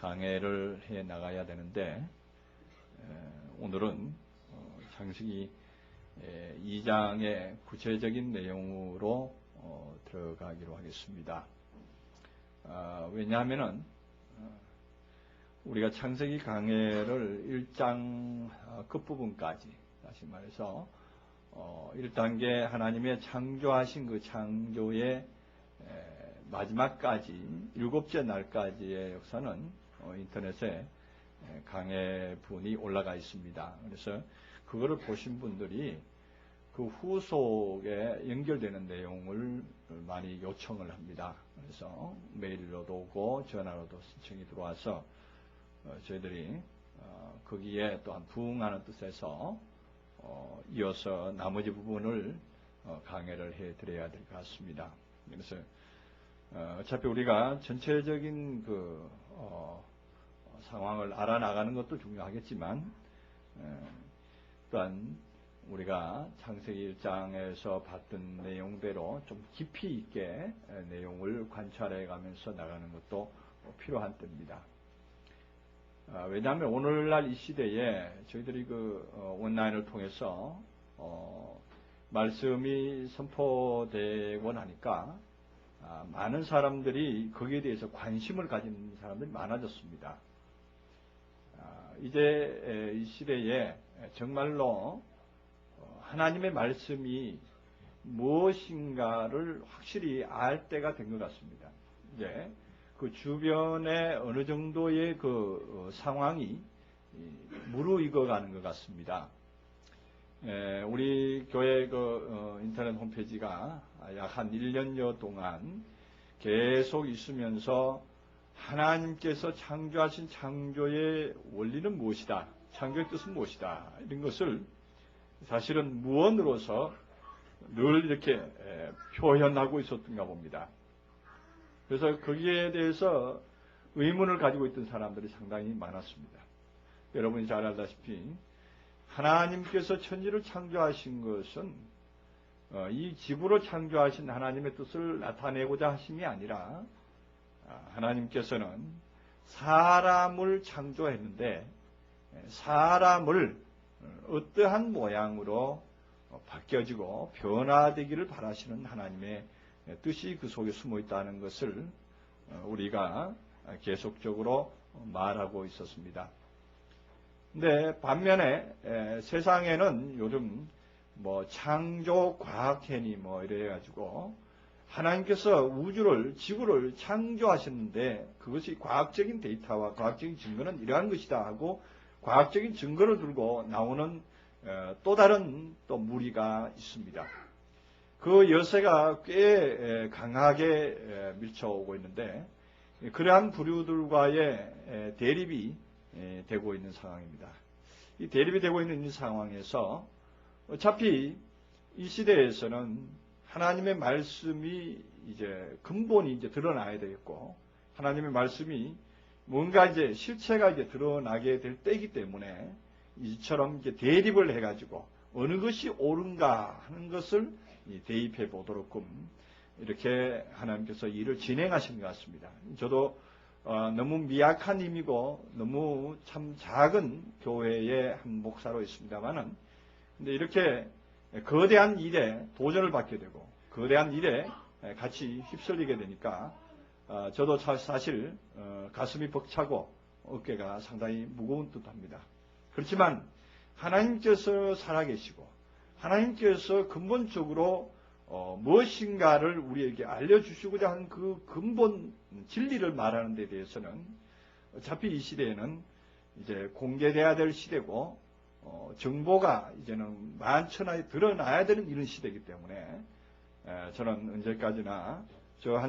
강해를 해 나가야 되는데 오늘은 창세기 2장의 구체적인 내용으로 들어가기로 하겠습니다. 왜냐하면은 우리가 창세기 강해를 1장 끝부분까지, 다시 말해서 1단계 하나님의 창조하신 그 창조의 마지막까지 7째 날까지의 역사는 인터넷에 강해분이 올라가 있습니다. 그래서 그거를 보신 분들이 그 후속에 연결되는 내용을 많이 요청을 합니다. 그래서 메일로도 오고 전화로도 신청이 들어와서 저희들이 거기에 또한 부응하는 뜻에서 이어서 나머지 부분을 강해를 해드려야 될 것 같습니다. 그래서 어차피 우리가 전체적인 그 상황을 알아나가는 것도 중요하겠지만 또한 우리가 창세기 1장에서 봤던 내용대로 좀 깊이 있게 내용을 관찰해 가면서 나가는 것도 필요한 때입니다. 왜냐하면 오늘날 이 시대에 저희들이 그 온라인을 통해서 말씀이 선포되고 나니까 많은 사람들이 거기에 대해서 관심을 가진 사람들이 많아졌습니다. 이제 이 시대에 정말로 하나님의 말씀이 무엇인가를 확실히 알 때가 된 것 같습니다. 이제 그 주변에 어느 정도의 그 상황이 무르익어가는 것 같습니다. 우리 교회 그 인터넷 홈페이지가 약 한 1년여 동안 계속 있으면서 하나님께서 창조하신 창조의 원리는 무엇이다, 창조의 뜻은 무엇이다, 이런 것을 사실은 무언으로서 늘 이렇게 표현하고 있었던가 봅니다. 그래서 거기에 대해서 의문을 가지고 있던 사람들이 상당히 많았습니다. 여러분이 잘 알다시피 하나님께서 천지를 창조하신 것은 이 지구로 창조하신 하나님의 뜻을 나타내고자 하심이 아니라 하나님께서는 사람을 창조했는데 사람을 어떠한 모양으로 바뀌어지고 변화되기를 바라시는 하나님의 뜻이 그 속에 숨어 있다는 것을 우리가 계속적으로 말하고 있었습니다. 근데 반면에 세상에는 요즘 뭐 창조 과학회니 뭐 이래가지고 하나님께서 우주를, 지구를 창조하셨는데 그것이 과학적인 데이터와 과학적인 증거는 이러한 것이다 하고 과학적인 증거를 들고 나오는 또 다른 또 무리가 있습니다. 그 여세가 꽤 강하게 밀쳐오고 있는데 그러한 부류들과의 대립이 되고 있는 상황입니다. 이 대립이 되고 있는 이 상황에서 어차피 이 시대에서는 하나님의 말씀이 이제 근본이 이제 드러나야 되겠고 하나님의 말씀이 뭔가 이제 실체가 이제 드러나게 될 때이기 때문에 이처럼 이제 대립을 해가지고 어느 것이 옳은가 하는 것을 대입해 보도록끔 이렇게 하나님께서 일을 진행하신 것 같습니다. 저도 너무 미약한 힘이고 너무 참 작은 교회의 한 목사로 있습니다만은 근데 이렇게 거대한 일에 도전을 받게 되고 거대한 일에 같이 휩쓸리게 되니까 저도 사실 가슴이 벅차고 어깨가 상당히 무거운 듯합니다. 그렇지만 하나님께서 살아계시고 하나님께서 근본적으로 무엇인가를 우리에게 알려주시고자 하는 그 근본 진리를 말하는 데 대해서는 어차피 이 시대에는 이제 공개돼야 될 시대고 정보가 이제는 만천하에 드러나야 되는 이런 시대이기 때문에 저는 언제까지나 저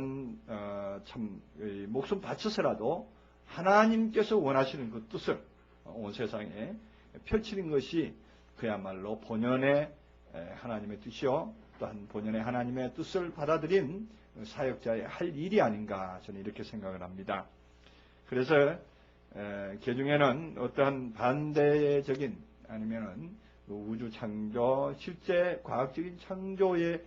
참 목숨 바쳐서라도 하나님께서 원하시는 그 뜻을 온 세상에 펼치는 것이 그야말로 본연의 하나님의 뜻이요 또한 본연의 하나님의 뜻을 받아들인 사역자의 할 일이 아닌가 저는 이렇게 생각을 합니다. 그래서 개중에는 어떠한 반대적인 아니면은 우주 창조 실제 과학적인 창조에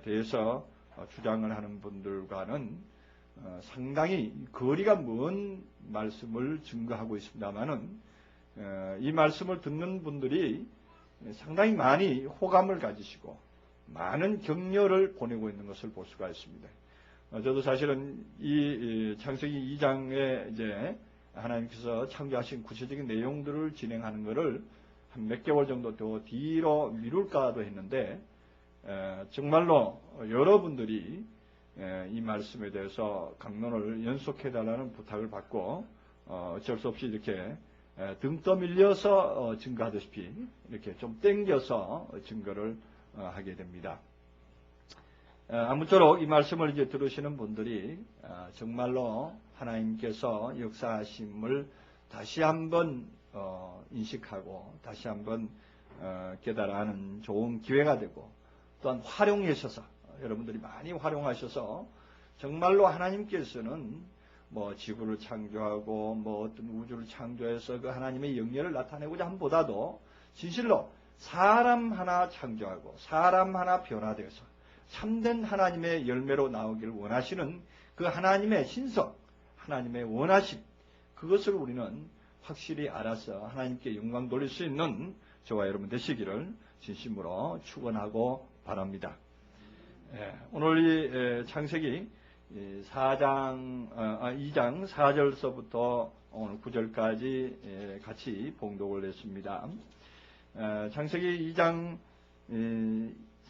대해서 주장을 하는 분들과는 상당히 거리가 먼 말씀을 증거하고 있습니다만은 이 말씀을 듣는 분들이 상당히 많이 호감을 가지시고 많은 격려를 보내고 있는 것을 볼 수가 있습니다. 저도 사실은 이 창세기 2장에 이제 하나님께서 창조하신 구체적인 내용들을 진행하는 것을 한 몇 개월 정도 더 뒤로 미룰까도 했는데 정말로 여러분들이 이 말씀에 대해서 강론을 연속해달라는 부탁을 받고 어쩔 수 없이 이렇게 등 떠밀려서 증거하듯이 이렇게 좀 땡겨서 증거를 하게 됩니다. 아무쪼록 이 말씀을 이제 들으시는 분들이 정말로 하나님께서 역사하심을 다시 한번 인식하고 다시 한번 깨달아하는 좋은 기회가 되고 또한 활용하셔서 여러분들이 많이 활용하셔서 정말로 하나님께서는 뭐 지구를 창조하고 뭐 어떤 우주를 창조해서 그 하나님의 영예를 나타내고자 함보다도 진실로 사람 하나 창조하고 사람 하나 변화되어서 참된 하나님의 열매로 나오기를 원하시는 그 하나님의 신성, 하나님의 원하심, 그것을 우리는 확실히 알아서 하나님께 영광 돌릴 수 있는 저와 여러분 되시기를 진심으로 축원하고 바랍니다. 오늘 이 창세기 2장 4절서부터 오늘 9절까지 같이 봉독을 했습니다. 창세기 2장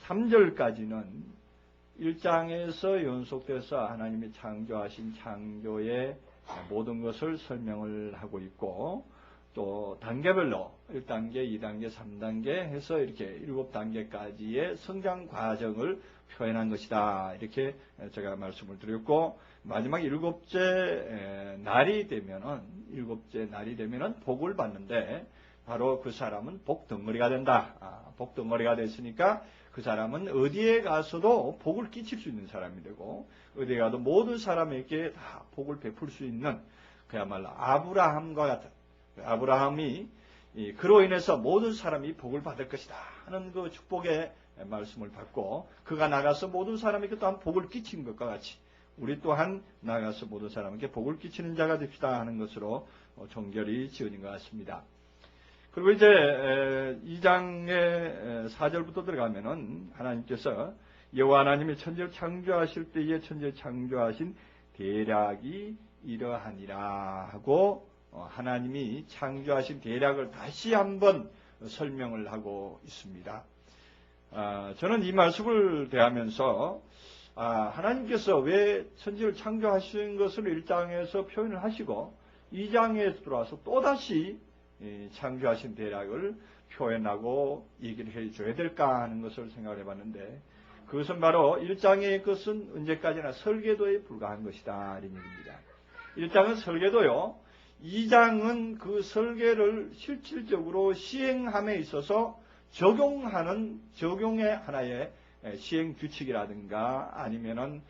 3절까지는 1장에서 연속돼서 하나님이 창조하신 창조의 모든 것을 설명을 하고 있고 또 단계별로 1단계, 2단계, 3단계 해서 이렇게 7단계까지의 성장 과정을 표현한 것이다. 이렇게 제가 말씀을 드렸고 마지막 일곱째 날이 되면은 복을 받는데 바로 그 사람은 복덩어리가 된다. 복덩어리가 됐으니까 그 사람은 어디에 가서도 복을 끼칠 수 있는 사람이 되고 어디에 가도 모든 사람에게 다 복을 베풀 수 있는 그야말로 아브라함과 같은 아브라함이 그로 인해서 모든 사람이 복을 받을 것이다 하는 그 축복의 말씀을 받고 그가 나가서 모든 사람에게 또한 복을 끼친 것과 같이 우리 또한 나가서 모든 사람에게 복을 끼치는 자가 됩시다 하는 것으로 종결이 지어진 것 같습니다. 그리고 이제 2장의 4절부터 들어가면은 하나님께서 여호와 하나님이 천지를 창조하실 때에 천지를 창조하신 대략이 이러하니라 하고 하나님이 창조하신 대략을 다시 한번 설명을 하고 있습니다. 저는 이 말씀을 대하면서 하나님께서 왜 천지를 창조하신 것을 1장에서 표현을 하시고 2장에 들어와서 또다시 창조하신 대략을 표현하고 얘기를 해줘야 될까 하는 것을 생각을 해봤는데 그것은 바로 1장의 것은 언제까지나 설계도에 불과한 것이다 이런 얘기입니다. 1장은 설계도요. 2장은 그 설계를 실질적으로 시행함에 있어서 적용의 하나의 시행 규칙이라든가 아니면은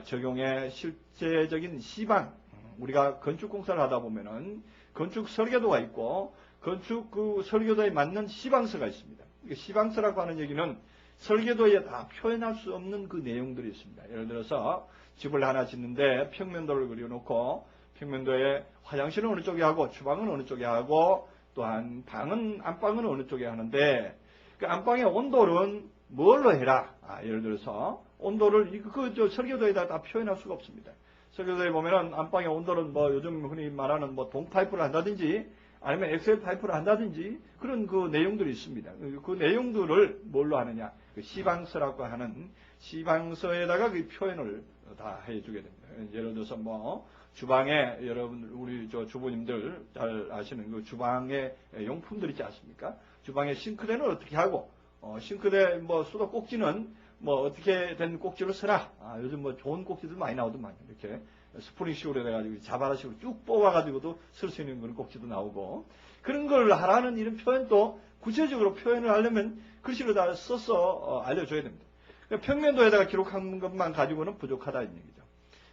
적용의 실제적인 시방 우리가 건축 공사를 하다 보면은 건축 설계도가 있고 건축 그 설계도에 맞는 시방서가 있습니다. 시방서라고 하는 얘기는 설계도에 다 표현할 수 없는 그 내용들이 있습니다. 예를 들어서 집을 하나 짓는데 평면도를 그려놓고 평면도에 화장실은 어느 쪽에 하고 주방은 어느 쪽에 하고 또한 안방은 어느 쪽에 하는데 그 안방의 온도는 뭘로 해라. 예를 들어서 온도를 그 설계도에다 다 표현할 수가 없습니다. 설계도에 보면은 안방의 온도는 뭐 요즘 흔히 말하는 뭐 동파이프를 한다든지 아니면 엑셀 파이프를 한다든지 그런 그 내용들이 있습니다. 그 내용들을 뭘로 하느냐? 그 시방서라고 하는 시방서에다가 그 표현을 다 해주게 됩니다. 예를 들어서 뭐 주방에 여러분 우리 주부님들 잘 아시는 그 주방의 용품들 있지 않습니까? 주방의 싱크대는 어떻게 하고 싱크대 뭐 수도 꼭지는 뭐 어떻게 된 꼭지로 쓰라. 요즘 뭐 좋은 꼭지들 많이 나오더만 이렇게 스프링식으로 해가지고 자바라식으로 쭉 뽑아가지고도 쓸 수 있는 그런 꼭지도 나오고 그런 걸 하라는 이런 표현도 구체적으로 표현을 하려면 글씨로 다 써서 알려줘야 됩니다. 그러니까 평면도에다가 기록한 것만 가지고는 부족하다 이 얘기죠.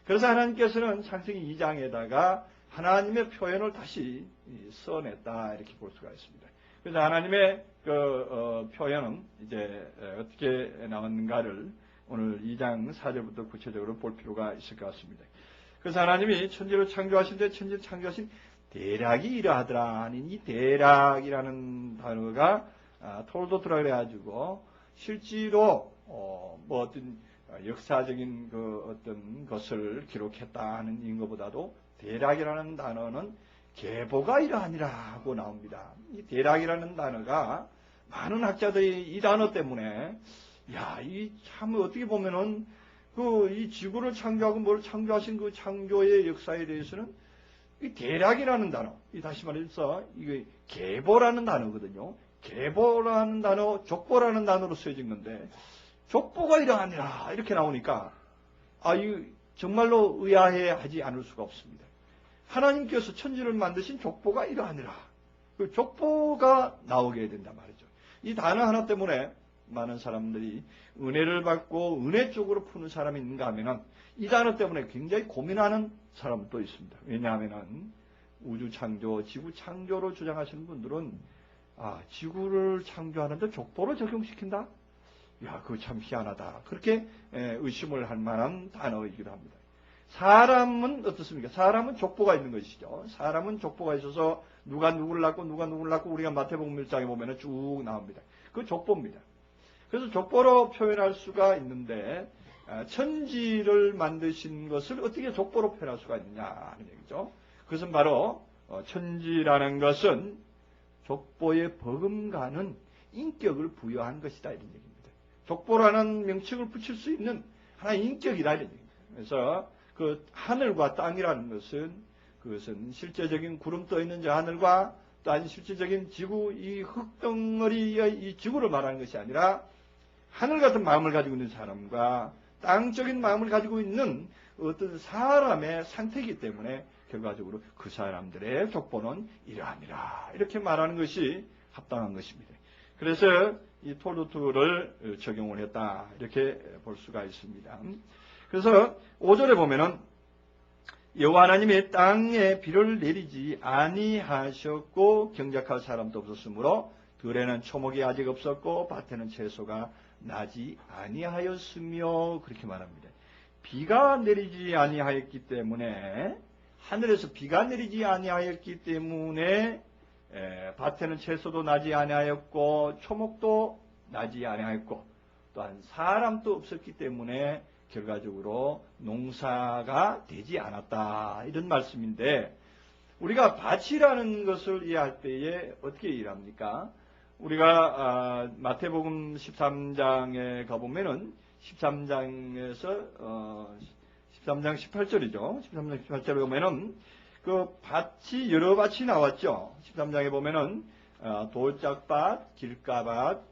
그래서 하나님께서는 창세기 2장에다가 하나님의 표현을 다시 써냈다 이렇게 볼 수가 있습니다. 그래서 하나님의 그 표현은 이제 어떻게 나왔는가를 오늘 2장 4절부터 구체적으로 볼 필요가 있을 것 같습니다. 그래서 하나님이 천지를 창조하신데 천지를 창조하신 대략이 이러하더라 하는 이 대략이라는 단어가 톨도트라 그래가지고 실제로 뭐 어떤 역사적인 그 어떤 것을 기록했다 하는 인것보다도 대략이라는 단어는 계보가 이러하니라 하고 나옵니다. 이 대략이라는 단어가 많은 학자들이 이 단어 때문에 이 참 어떻게 보면은 이 지구를 창조하고 뭘 창조하신 그 창조의 역사에 대해서는 이 대략이라는 단어, 다시 말해서 이게 계보라는 단어거든요. 계보라는 단어, 족보라는 단어로 쓰여진 건데 족보가 이러하니라 이렇게 나오니까 이 정말로 의아해하지 않을 수가 없습니다. 하나님께서 천지를 만드신 족보가 이러하니라. 그 족보가 나오게 된단 말이죠. 이 단어 하나 때문에 많은 사람들이 은혜를 받고 은혜 쪽으로 푸는 사람이 있는가 하면은 이 단어 때문에 굉장히 고민하는 사람도 있습니다. 왜냐하면은 우주 창조, 지구 창조로 주장하시는 분들은 지구를 창조하는데 족보를 적용시킨다? 그거 참 희한하다. 그렇게 의심을 할 만한 단어이기도 합니다. 사람은 어떻습니까? 사람은 족보가 있는 것이죠. 사람은 족보가 있어서 누가 누구를 낳고 누가 누구를 낳고 우리가 마태복음 1장에 보면 쭉 나옵니다. 그 족보입니다. 그래서 족보로 표현할 수가 있는데 천지를 만드신 것을 어떻게 족보로 표현할 수가 있느냐 하는 얘기죠. 그것은 바로 천지라는 것은 족보에 버금가는 인격을 부여한 것이다 이런 얘기입니다. 족보라는 명칭을 붙일 수 있는 하나의 인격이다 이런 얘기입니다. 그래서 그 하늘과 땅이라는 것은 그것은 실제적인 구름 떠 있는 저 하늘과 또 아니 실제적인 지구 이 흙덩어리의 이 지구를 말하는 것이 아니라 하늘 같은 마음을 가지고 있는 사람과 땅적인 마음을 가지고 있는 어떤 사람의 상태이기 때문에 결과적으로 그 사람들의 족보는 이러하니라 이렇게 말하는 것이 합당한 것입니다. 그래서 이 톨도트를 적용을 했다 이렇게 볼 수가 있습니다. 그래서 5절에 보면은 여호와 하나님이 땅에 비를 내리지 아니하셨고 경작할 사람도 없었으므로 들에는 초목이 아직 없었고 밭에는 채소가 나지 아니하였으며 그렇게 말합니다. 비가 내리지 아니하였기 때문에 하늘에서 비가 내리지 아니하였기 때문에 밭에는 채소도 나지 아니하였고 초목도 나지 아니하였고 또한 사람도 없었기 때문에 결과적으로 농사가 되지 않았다 이런 말씀인데 우리가 밭이라는 것을 이해할 때에 어떻게 이해합니까? 우리가 마태복음 13장에 가보면은 13장에서 13장 18절이죠. 13장 18절에 보면은 그 밭이 여러 밭이 나왔죠. 13장에 보면은 돌짝밭, 길가밭,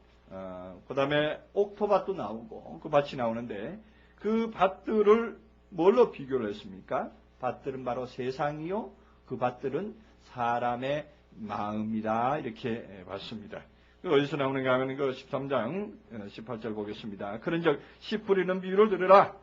그 다음에 옥토밭도 나오고 그 밭이 나오는데 그 밭들을 뭘로 비교를 했습니까? 밭들은 바로 세상이요. 그 밭들은 사람의 마음이다. 이렇게 봤습니다. 어디서 나오는가 하면 그 13장 18절 보겠습니다. 그런즉 씨 뿌리는 비유를 들으라.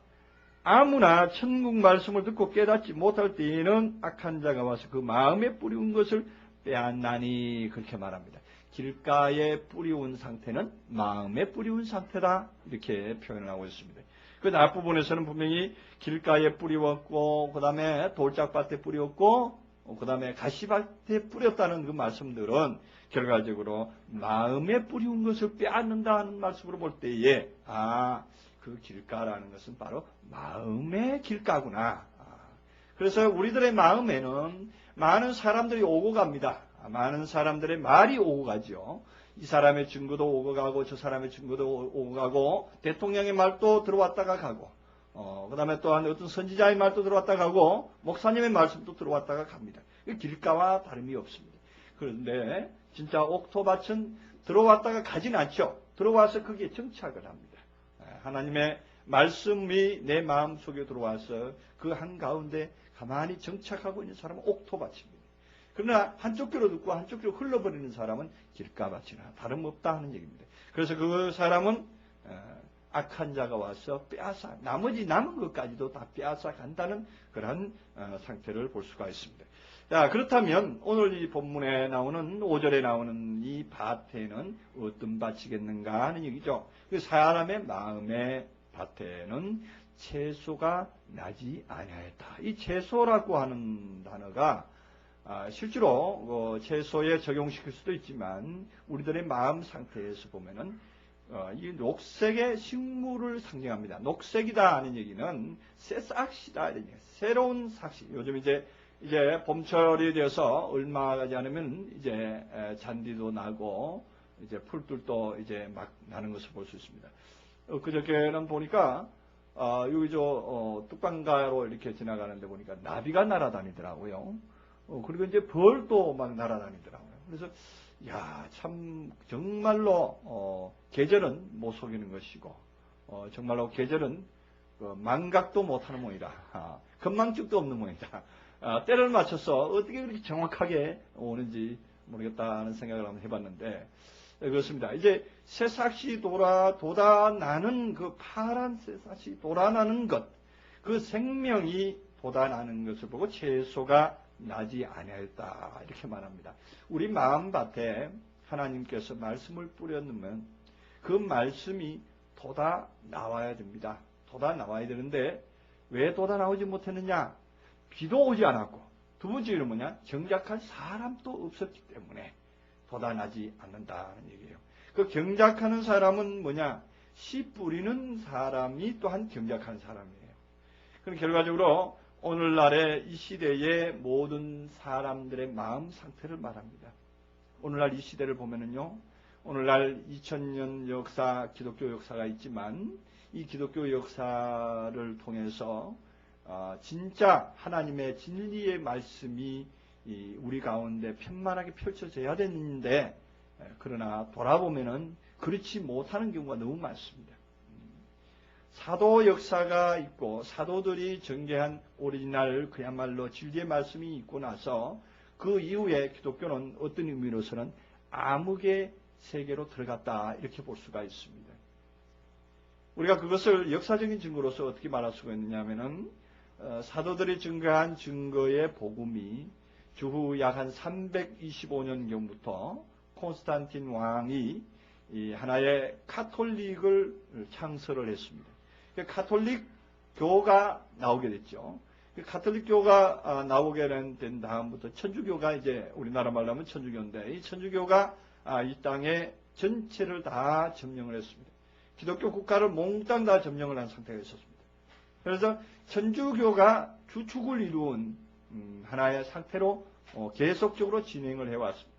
아무나 천국 말씀을 듣고 깨닫지 못할 때에는 악한 자가 와서 그 마음에 뿌리운 것을 빼앗나니 그렇게 말합니다. 길가에 뿌리운 상태는 마음에 뿌리운 상태다. 이렇게 표현을 하고 있습니다. 그 앞부분에서는 분명히 길가에 뿌리웠고 그 다음에 돌짝밭에 뿌렸고 그 다음에 가시밭에 뿌렸다는 그 말씀들은 결과적으로 마음에 뿌리운 것을 빼앗는다는 말씀으로 볼 때에 그 길가라는 것은 바로 마음의 길가구나. 그래서 우리들의 마음에는 많은 사람들이 오고 갑니다. 많은 사람들의 말이 오고 가죠. 이 사람의 증거도 오고 가고 저 사람의 증거도 오고 가고 대통령의 말도 들어왔다가 가고 그 다음에 또한 어떤 선지자의 말도 들어왔다가 가고 목사님의 말씀도 들어왔다가 갑니다. 길가와 다름이 없습니다. 그런데 진짜 옥토밭은 들어왔다가 가진 않죠. 들어와서 거기에 정착을 합니다. 하나님의 말씀이 내 마음속에 들어와서 그 한가운데 가만히 정착하고 있는 사람은 옥토밭입니다. 그러나 한쪽 귀로 듣고 한쪽 귀로 흘러버리는 사람은 길가밭이나 다름없다 하는 얘기입니다. 그래서 그 사람은 악한 자가 와서 빼앗아 나머지 남은 것까지도 다 빼앗아 간다는 그런 상태를 볼 수가 있습니다. 자, 그렇다면 오늘 이 본문에 나오는 5절에 나오는 이 밭에는 어떤 밭이겠는가 하는 얘기죠. 그 사람의 마음의 밭에는 채소가 나지 아니하였다. 이 채소라고 하는 단어가 실제로 채소에 적용시킬 수도 있지만 우리들의 마음 상태에서 보면은 이 녹색의 식물을 상징합니다. 녹색이다 하는 얘기는 새 싹시다 이런 얘기. 새로운 싹시. 요즘 이제 봄철이 되어서 얼마 가지 않으면 이제 잔디도 나고 이제 풀들도 이제 막 나는 것을 볼 수 있습니다. 그저께는 보니까 여기 뚝방가로 이렇게 지나가는데 보니까 나비가 날아다니더라고요. 그리고 이제 벌도 막 날아다니더라고요. 그래서 참 정말로 계절은 못 속이는 것이고 정말로 계절은 망각도 못하는 모이다. 건망증도 없는 모이다. 때를 맞춰서 어떻게 그렇게 정확하게 오는지 모르겠다는 생각을 한번 해봤는데 그렇습니다. 이제 새싹이 돋아나는 그 파란 새싹이 돋아나는 것, 그 생명이 돋아나는 것을 보고 채소가 나지 아니하였다 이렇게 말합니다. 우리 마음밭에 하나님께서 말씀을 뿌려놓으면 그 말씀이 돋아 나와야 됩니다. 돋아 나와야 되는데 왜 돋아 나오지 못했느냐? 비도 오지 않았고 두 번째는 뭐냐? 정작한 사람도 없었기 때문에 돋아나지 않는다는 얘기예요. 그 경작하는 사람은 뭐냐? 씨 뿌리는 사람이 또한 경작하는 사람이에요. 그럼 결과적으로 오늘날의 이 시대의 모든 사람들의 마음 상태를 말합니다. 오늘날 이 시대를 보면은요, 오늘날 2000년 역사, 기독교 역사가 있지만 이 기독교 역사를 통해서 진짜 하나님의 진리의 말씀이 우리 가운데 편만하게 펼쳐져야 되는데 그러나 돌아보면은 그렇지 못하는 경우가 너무 많습니다. 사도 역사가 있고 사도들이 전개한 오리지널 그야말로 진리의 말씀이 있고 나서 그 이후에 기독교는 어떤 의미로서는 암흑의 세계로 들어갔다 이렇게 볼 수가 있습니다. 우리가 그것을 역사적인 증거로서 어떻게 말할 수가 있느냐 하면은 사도들이 증거한 증거의 복음이 주후 약 한 325년경부터 콘스탄틴 왕이 하나의 카톨릭을 창설을 했습니다. 카톨릭 교가 나오게 됐죠. 카톨릭 교가 나오게 된 다음부터 천주교가 이제 우리나라 말로 하면 천주교인데 이 천주교가 이 땅에 전체를 다 점령을 했습니다. 기독교 국가를 몽땅 다 점령을 한 상태가 있었습니다. 그래서 천주교가 주축을 이루은 하나의 상태로 계속적으로 진행을 해왔습니다.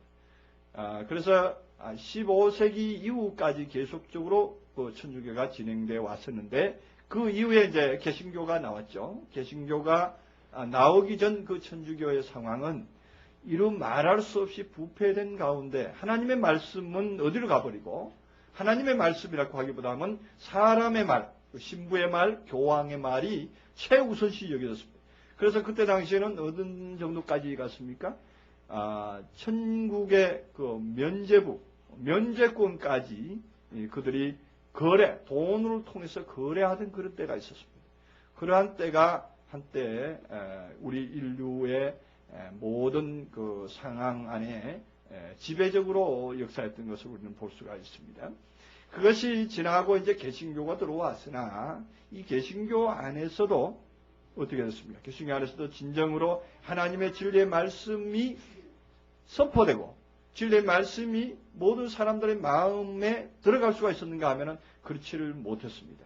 그래서 15세기 이후까지 계속적으로 그 천주교가 진행되어 왔었는데 그 이후에 이제 개신교가 나왔죠. 개신교가 나오기 전 그 천주교의 상황은 이루 말할 수 없이 부패된 가운데 하나님의 말씀은 어디로 가버리고 하나님의 말씀이라고 하기보다는 사람의 말, 신부의 말, 교황의 말이 최우선시 여겨졌습니다. 그래서 그때 당시에는 어느 정도까지 갔습니까? 천국의 그 면제권까지 그들이 돈을 통해서 거래하던 그런 때가 있었습니다. 그러한 때가 한때 우리 인류의 모든 그 상황 안에 지배적으로 역사했던 것을 우리는 볼 수가 있습니다. 그것이 지나고 이제 개신교가 들어왔으나 이 개신교 안에서도 어떻게 됐습니까? 개신교 안에서도 진정으로 하나님의 진리의 말씀이 선포되고 진리의 말씀이 모든 사람들의 마음에 들어갈 수가 있었는가 하면은 그렇지를 못했습니다.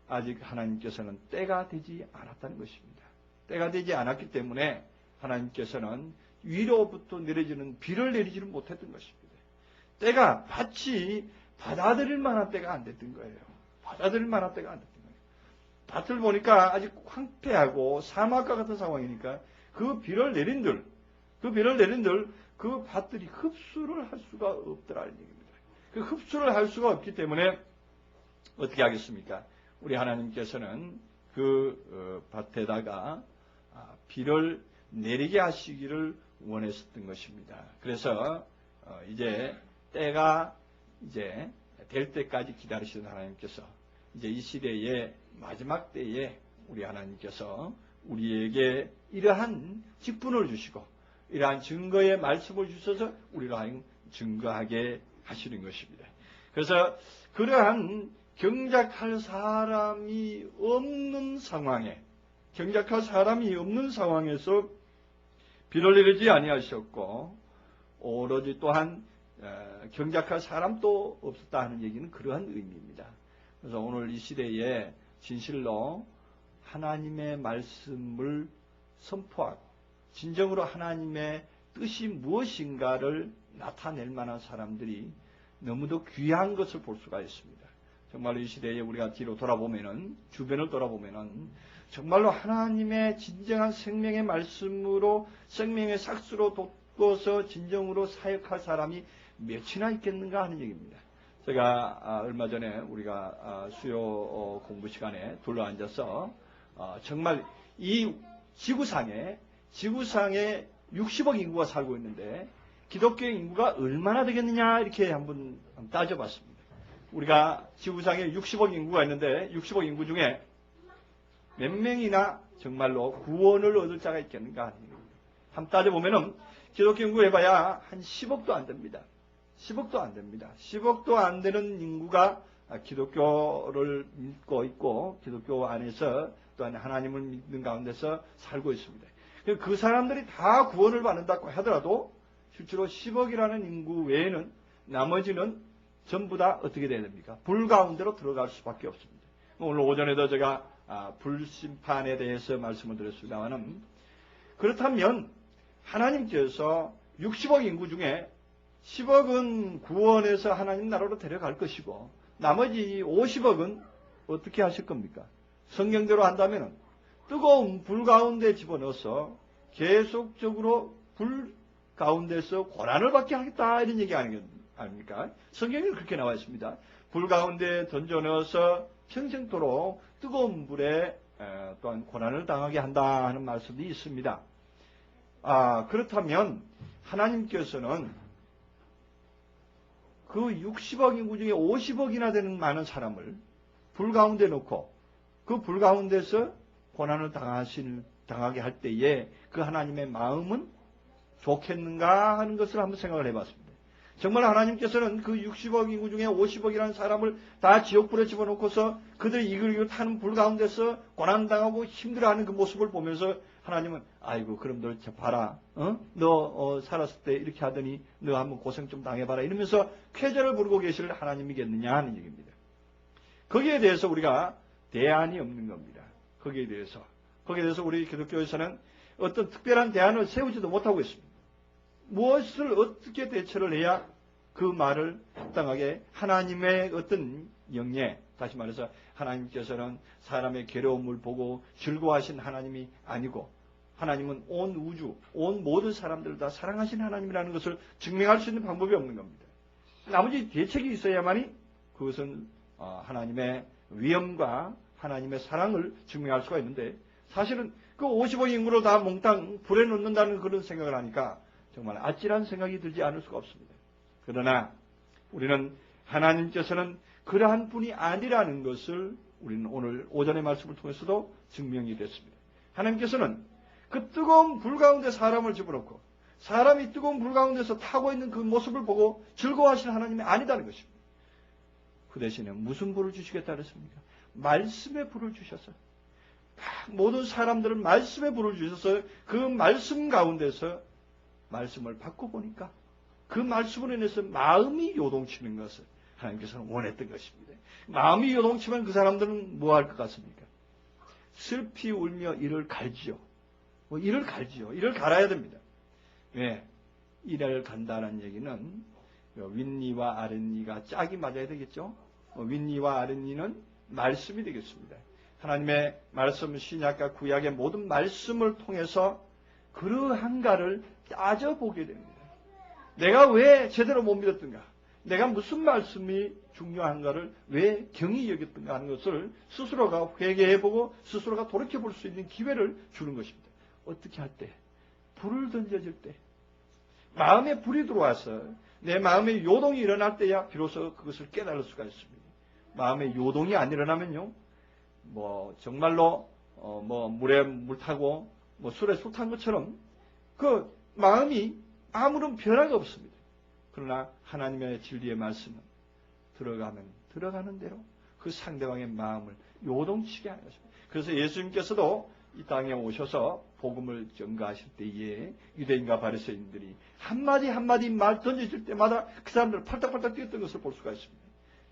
아직 하나님께서는 때가 되지 않았다는 것입니다. 때가 되지 않았기 때문에 하나님께서는 위로부터 내려지는 비를 내리지는 못했던 것입니다. 때가 밭이 받아들일 만한 때가 안 됐던 거예요. 받아들일 만한 때가 안 됐던 거예요. 밭을 보니까 아직 황폐하고 사막과 같은 상황이니까 그 비를 내린들 그 밭들이 흡수를 할 수가 없더라는 얘기입니다. 그 흡수를 할 수가 없기 때문에 어떻게 하겠습니까? 우리 하나님께서는 그 밭에다가 비를 내리게 하시기를 원했었던 것입니다. 그래서 이제 때가 이제 될 때까지 기다리시는 하나님께서 이제 이 시대의 마지막 때에 우리 하나님께서 우리에게 이러한 직분을 주시고 이러한 증거의 말씀을 주셔서 우리로 하여금 증거하게 하시는 것입니다. 그래서 그러한 경작할 사람이 없는 상황에, 경작할 사람이 없는 상황에서 비를 내리지 아니하셨고, 오로지 또한 경작할 사람도 없었다 하는 얘기는 그러한 의미입니다. 그래서 오늘 이 시대에 진실로 하나님의 말씀을 선포하고 진정으로 하나님의 뜻이 무엇인가를 나타낼 만한 사람들이 너무도 귀한 것을 볼 수가 있습니다. 정말로 이 시대에 우리가 뒤로 돌아보면은, 주변을 돌아보면은 정말로 하나님의 진정한 생명의 말씀으로 생명의 삭수로 돋궈서 진정으로 사역할 사람이 몇이나 있겠는가 하는 얘기입니다. 제가 얼마 전에 우리가 수요 공부 시간에 둘러앉아서 정말 이 지구상에 60억 인구가 살고 있는데 기독교 인구가 얼마나 되겠느냐 이렇게 한번 따져봤습니다. 우리가 지구상에 60억 인구가 있는데 60억 인구 중에 몇 명이나 정말로 구원을 얻을 자가 있겠는가 하는 얘기입니다. 한번 따져보면은 기독교 인구 해봐야 한 10억도 안 됩니다. 10억도 안 됩니다. 10억도 안 되는 인구가 기독교를 믿고 있고 기독교 안에서 또한 하나님을 믿는 가운데서 살고 있습니다. 그 사람들이 다 구원을 받는다고 하더라도 실제로 10억이라는 인구 외에는 나머지는 전부 다 어떻게 돼야 됩니까? 불 가운데로 들어갈 수밖에 없습니다. 오늘 오전에도 제가 불심판에 대해서 말씀을 드렸습니다만, 그렇다면 하나님께서 60억 인구 중에 10억은 구원해서 하나님 나라로 데려갈 것이고 나머지 50억은 어떻게 하실 겁니까? 성경대로 한다면 뜨거운 불 가운데 집어넣어서 계속적으로 불 가운데서 고난을 받게 하겠다 이런 얘기 아닙니까? 성경에 그렇게 나와 있습니다. 불 가운데 던져 넣어서 평생토록 뜨거운 불에 또한 고난을 당하게 한다 하는 말씀도 있습니다. 그렇다면 하나님께서는 그 60억 인구 중에 50억이나 되는 많은 사람을 불 가운데 놓고 그 불 가운데서 고난을 당하게 할 때에 그 하나님의 마음은 좋겠는가 하는 것을 한번 생각을 해봤습니다. 정말 하나님께서는 그 60억 인구 중에 50억이라는 사람을 다 지옥불에 집어넣고서 그들이 이글이글 타는 불 가운데서 고난당하고 힘들어하는 그 모습을 보면서 하나님은 아이고 그럼 너 봐라, 너 살았을 때 이렇게 하더니 너 한번 고생 좀 당해봐라 이러면서 쾌재를 부르고 계실 하나님이겠느냐 하는 얘기입니다. 거기에 대해서 우리가 대안이 없는 겁니다. 거기에 대해서 우리 기독교에서는 어떤 특별한 대안을 세우지도 못하고 있습니다. 무엇을 어떻게 대처를 해야 그 말을 합당하게 하나님의 어떤 영예, 다시 말해서 하나님께서는 사람의 괴로움을 보고 즐거워하신 하나님이 아니고 하나님은 온 우주, 온 모든 사람들을 다 사랑하신 하나님이라는 것을 증명할 수 있는 방법이 없는 겁니다. 나머지 대책이 있어야만이 그것은 하나님의 위엄과 하나님의 사랑을 증명할 수가 있는데 사실은 그 50억 인구로 다 몽땅 불에 넣는다는 그런 생각을 하니까 정말 아찔한 생각이 들지 않을 수가 없습니다. 그러나 우리는 하나님께서는 그러한 분이 아니라는 것을 우리는 오늘 오전의 말씀을 통해서도 증명이 됐습니다. 하나님께서는 그 뜨거운 불 가운데 사람을 집어넣고 사람이 뜨거운 불 가운데서 타고 있는 그 모습을 보고 즐거워하시는 하나님이 아니다는 것입니다. 그 대신에 무슨 불을 주시겠다 그랬습니까? 말씀의 불을 주셔서 모든 사람들은 말씀의 불을 주셔서 그 말씀 가운데서 말씀을 받고 보니까 그 말씀으로 인해서 마음이 요동치는 것을 하나님께서는 원했던 것입니다. 마음이 요동치면 그 사람들은 뭐 할 것 같습니까? 슬피 울며 이를 갈지요. 이를 갈지요. 이를 갈아야 됩니다. 왜? 이를 간다는 얘기는 윗니와 아랫니가 짝이 맞아야 되겠죠? 윗니와 아랫니는 말씀이 되겠습니다. 하나님의 말씀, 신약과 구약의 모든 말씀을 통해서 그러한가를 따져보게 됩니다. 내가 왜 제대로 못 믿었던가? 내가 무슨 말씀이 중요한가를 왜 경히 여겼던가 하는 것을 스스로가 회개해보고 스스로가 돌이켜볼 수 있는 기회를 주는 것입니다. 어떻게 할 때? 불을 던져질 때. 마음에 불이 들어와서 내 마음에 요동이 일어날 때야 비로소 그것을 깨달을 수가 있습니다. 마음에 요동이 안 일어나면요, 정말로 물에 물 타고 술에 술 탄 것처럼 그 마음이 아무런 변화가 없습니다. 그러나 하나님의 진리의 말씀은 들어가면 들어가는 대로 그 그 상대방의 마음을 요동치게 하는 것입니다. 그래서 예수님께서도 이 땅에 오셔서 복음을 전가하실 때에 유대인과 바리새인들이 한마디 한마디 말 던져줄 때마다 그 사람들을 팔딱팔딱 뛰었던 것을 볼 수가 있습니다.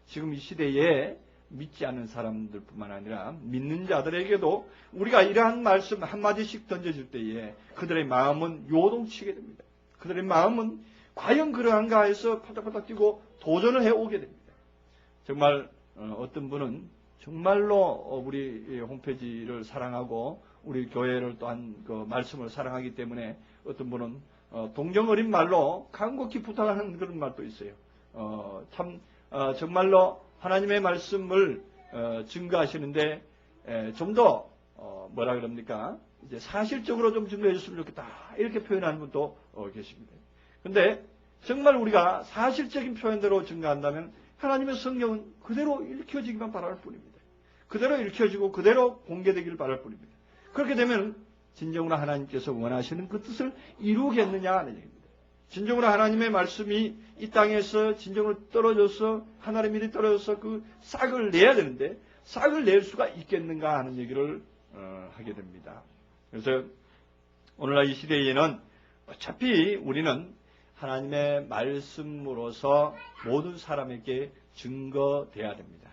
지금 이 시대에 믿지 않는 사람들뿐만 아니라 믿는 자들에게도 우리가 이러한 말씀 한마디씩 던져줄 때에 그들의 마음은 요동치게 됩니다. 그들의 마음은 과연 그러한가 해서 팔딱팔딱 뛰고 도전을 해오게 됩니다. 정말 어떤 분은 정말로 우리 홈페이지를 사랑하고 우리 교회를 또한 그 말씀을 사랑하기 때문에 어떤 분은 동정 어린 말로 간곡히 부탁하는 그런 말도 있어요. 정말로 하나님의 말씀을 증거하시는데 좀 더 뭐라 그럽니까? 이제 사실적으로 좀 증거해 줬으면 좋겠다 이렇게 표현하는 분도 계십니다. 근데 정말 우리가 사실적인 표현대로 증거한다면 하나님의 성경은 그대로 읽혀지기만 바랄 뿐입니다. 그대로 읽혀지고 그대로 공개되기를 바랄 뿐입니다. 그렇게 되면 진정으로 하나님께서 원하시는 그 뜻을 이루겠느냐 하는 얘기입니다. 진정으로 하나님의 말씀이 이 땅에서 진정으로 떨어져서 하나님의 일이 떨어져서 그 싹을 내야 되는데 싹을 낼 수가 있겠는가 하는 얘기를 하게 됩니다. 그래서 오늘날 이 시대에는 어차피 우리는 하나님의 말씀으로서 모든 사람에게 증거돼야 됩니다.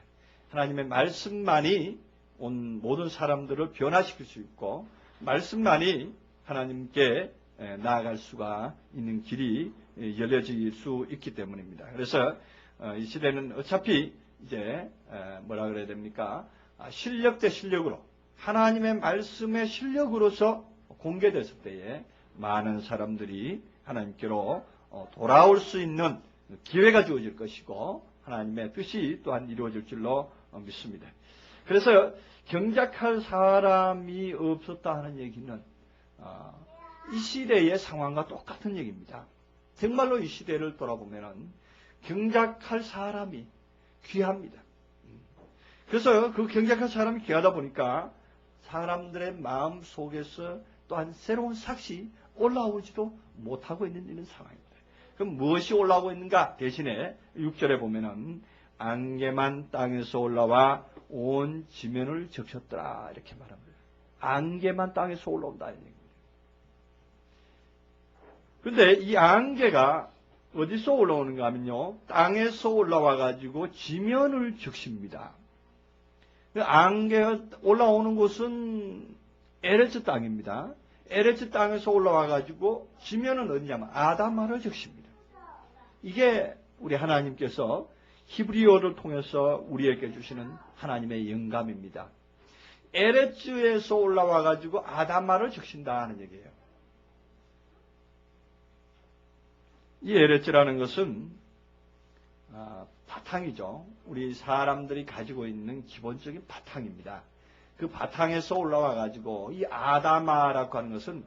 하나님의 말씀만이 온 모든 사람들을 변화시킬 수 있고 말씀만이 하나님께 나아갈 수가 있는 길이 열려질 수 있기 때문입니다. 그래서 이 시대는 어차피 이제 뭐라 그래야 됩니까? 실력 대 실력으로 하나님의 말씀의 실력으로서 공개됐을 때에 많은 사람들이 하나님께로 돌아올 수 있는 기회가 주어질 것이고 하나님의 뜻이 또한 이루어질 줄로 믿습니다. 그래서 경작할 사람이 없었다 하는 얘기는 이 시대의 상황과 똑같은 얘기입니다. 정말로 이 시대를 돌아보면 경작할 사람이 귀합니다. 그래서 그 경작할 사람이 귀하다 보니까 사람들의 마음 속에서 또한 새로운 삭시 올라오지도 못하고 있는 이런 상황입니다. 그럼 무엇이 올라오고 있는가? 대신에 6절에 보면은 안개만 땅에서 올라와 온 지면을 적셨더라 이렇게 말합니다. 안개만 땅에서 올라온다 이런 얘기입니다. 그런데 이 안개가 어디서 올라오는가 하면요, 땅에서 올라와 가지고 지면을 적십니다. 안개가 올라오는 곳은 에레츠 땅입니다. 에레츠 땅에서 올라와 가지고 지면은 어디냐면 아담아를 적십니다. 이게 우리 하나님께서 히브리어를 통해서 우리에게 주시는 하나님의 영감입니다. 에레츠에서 올라와 가지고 아담아를 적신다 하는 얘기예요. 이 에레츠라는 것은 바탕이죠. 우리 사람들이 가지고 있는 기본적인 바탕입니다. 그 바탕에서 올라와 가지고 이 아담아라고 하는 것은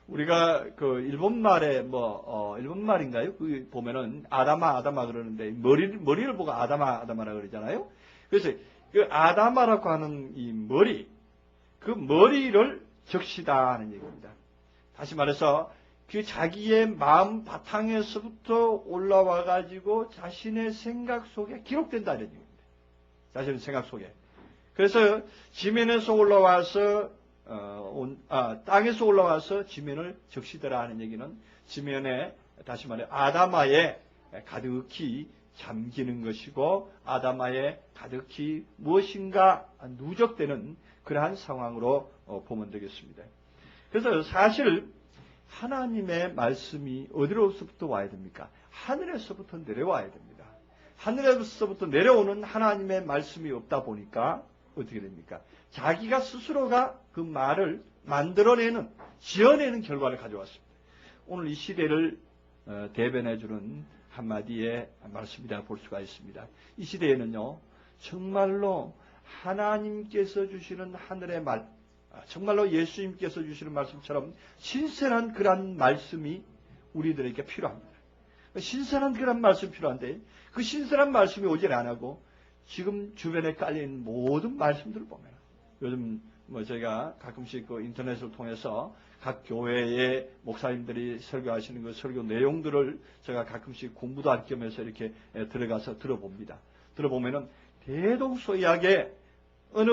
우리가 그 일본말에 일본말인가요? 그 보면은 아담아 그러는데 머리를 보고 아담아라 그러잖아요. 그래서 그 아담아라고 하는 이 머리, 그 머리를 적시다 하는 얘기입니다. 다시 말해서 그 자기의 마음 바탕에서부터 올라와 가지고 자신의 생각 속에 기록된다는 얘기입니다. 자신의 생각 속에. 그래서 지면에서 올라와서 땅에서 올라와서 지면을 적시더라 하는 얘기는 지면에 다시 말해 아담아에 가득히 잠기는 것이고 아담아에 가득히 무엇인가 누적되는 그러한 상황으로 보면 되겠습니다. 그래서 사실 하나님의 말씀이 어디로서부터 와야 됩니까? 하늘에서부터 내려와야 됩니다. 하늘에서부터 내려오는 하나님의 말씀이 없다 보니까 어떻게 됩니까? 자기가 스스로가 그 말을 만들어내는, 지어내는 결과를 가져왔습니다. 오늘 이 시대를 대변해주는 한마디의 말씀이라 볼 수가 있습니다. 이 시대에는요, 정말로 하나님께서 주시는 하늘의 말, 정말로 예수님께서 주시는 말씀처럼 신선한 그런 말씀이 우리들에게 필요합니다. 신선한 그런 말씀이 필요한데 그 신선한 말씀이 오질 안 하고 지금 주변에 깔린 모든 말씀들을 보면 요즘 제가 가끔씩 그 인터넷을 통해서 각 교회의 목사님들이 설교하시는 그 설교 내용들을 제가 가끔씩 공부도 할 겸해서 이렇게 들어가서 들어봅니다. 들어보면은 대동소이하게 어느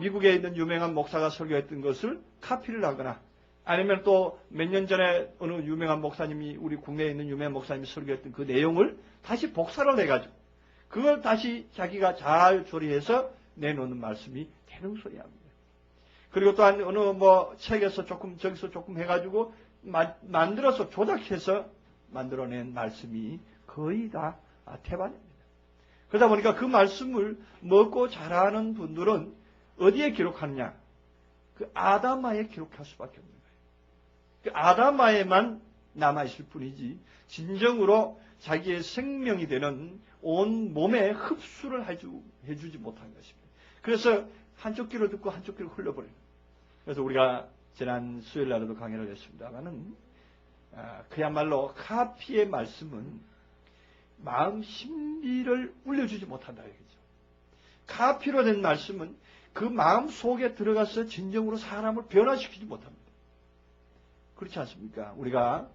미국에 있는 유명한 목사가 설교했던 것을 카피를 하거나 아니면 또 몇 년 전에 어느 유명한 목사님이 우리 국내에 있는 유명한 목사님이 설교했던 그 내용을 다시 복사를 해가지고 그걸 다시 자기가 잘 조리해서 내놓는 말씀이 대동소이합니다. 그리고 또한 어느 책에서 조금 저기서 조금 해가지고 만들어서 조작해서 만들어낸 말씀이 거의 다 태반입니다. 그러다 보니까 그 말씀을 먹고 자라는 분들은 어디에 기록하느냐? 그 아담아에 기록할 수밖에 없는 거예요. 그 아담아에만 남아있을 뿐이지 진정으로 자기의 생명이 되는 온 몸에 흡수를 해주지 못한 것입니다. 그래서 한쪽 귀로 듣고 한쪽 귀로 흘려버리는. 그래서 우리가 지난 수요일 날에도 강의를 했습니다만은 그야말로 카피의 말씀은 마음 심리를 울려주지 못한다 이거죠. 카피로 된 말씀은 그 마음 속에 들어가서 진정으로 사람을 변화시키지 못합니다. 그렇지 않습니까? 우리가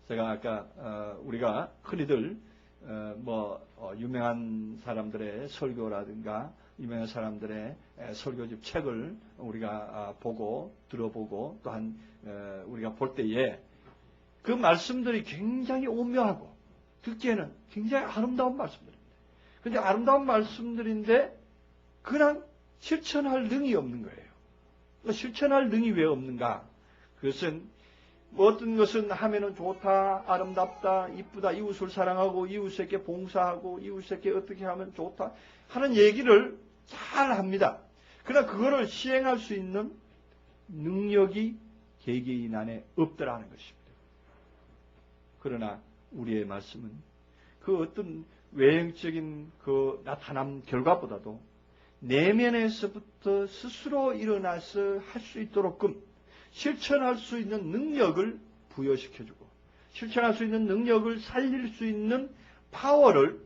제가 아까 우리가 흔히들 유명한 사람들의 설교라든가 유명한 사람들의 설교집 책을 우리가 보고 들어보고 또한 우리가 볼 때에 그 말씀들이 굉장히 오묘하고 듣기에는 굉장히 아름다운 말씀들입니다. 그런데 아름다운 말씀들인데 그냥 실천할 능이 없는 거예요. 실천할 능이 왜 없는가? 그것은 어떤 것은 하면은 좋다, 아름답다, 이쁘다, 이웃을 사랑하고 이웃에게 봉사하고 이웃에게 어떻게 하면 좋다 하는 얘기를 잘 합니다. 그러나 그거를 시행할 수 있는 능력이 개개인 안에 없더라는 것입니다. 그러나 우리의 말씀은 그 어떤 외형적인 그 나타남 결과보다도 내면에서부터 스스로 일어나서 할 수 있도록끔 실천할 수 있는 능력을 부여시켜주고 실천할 수 있는 능력을 살릴 수 있는 파워를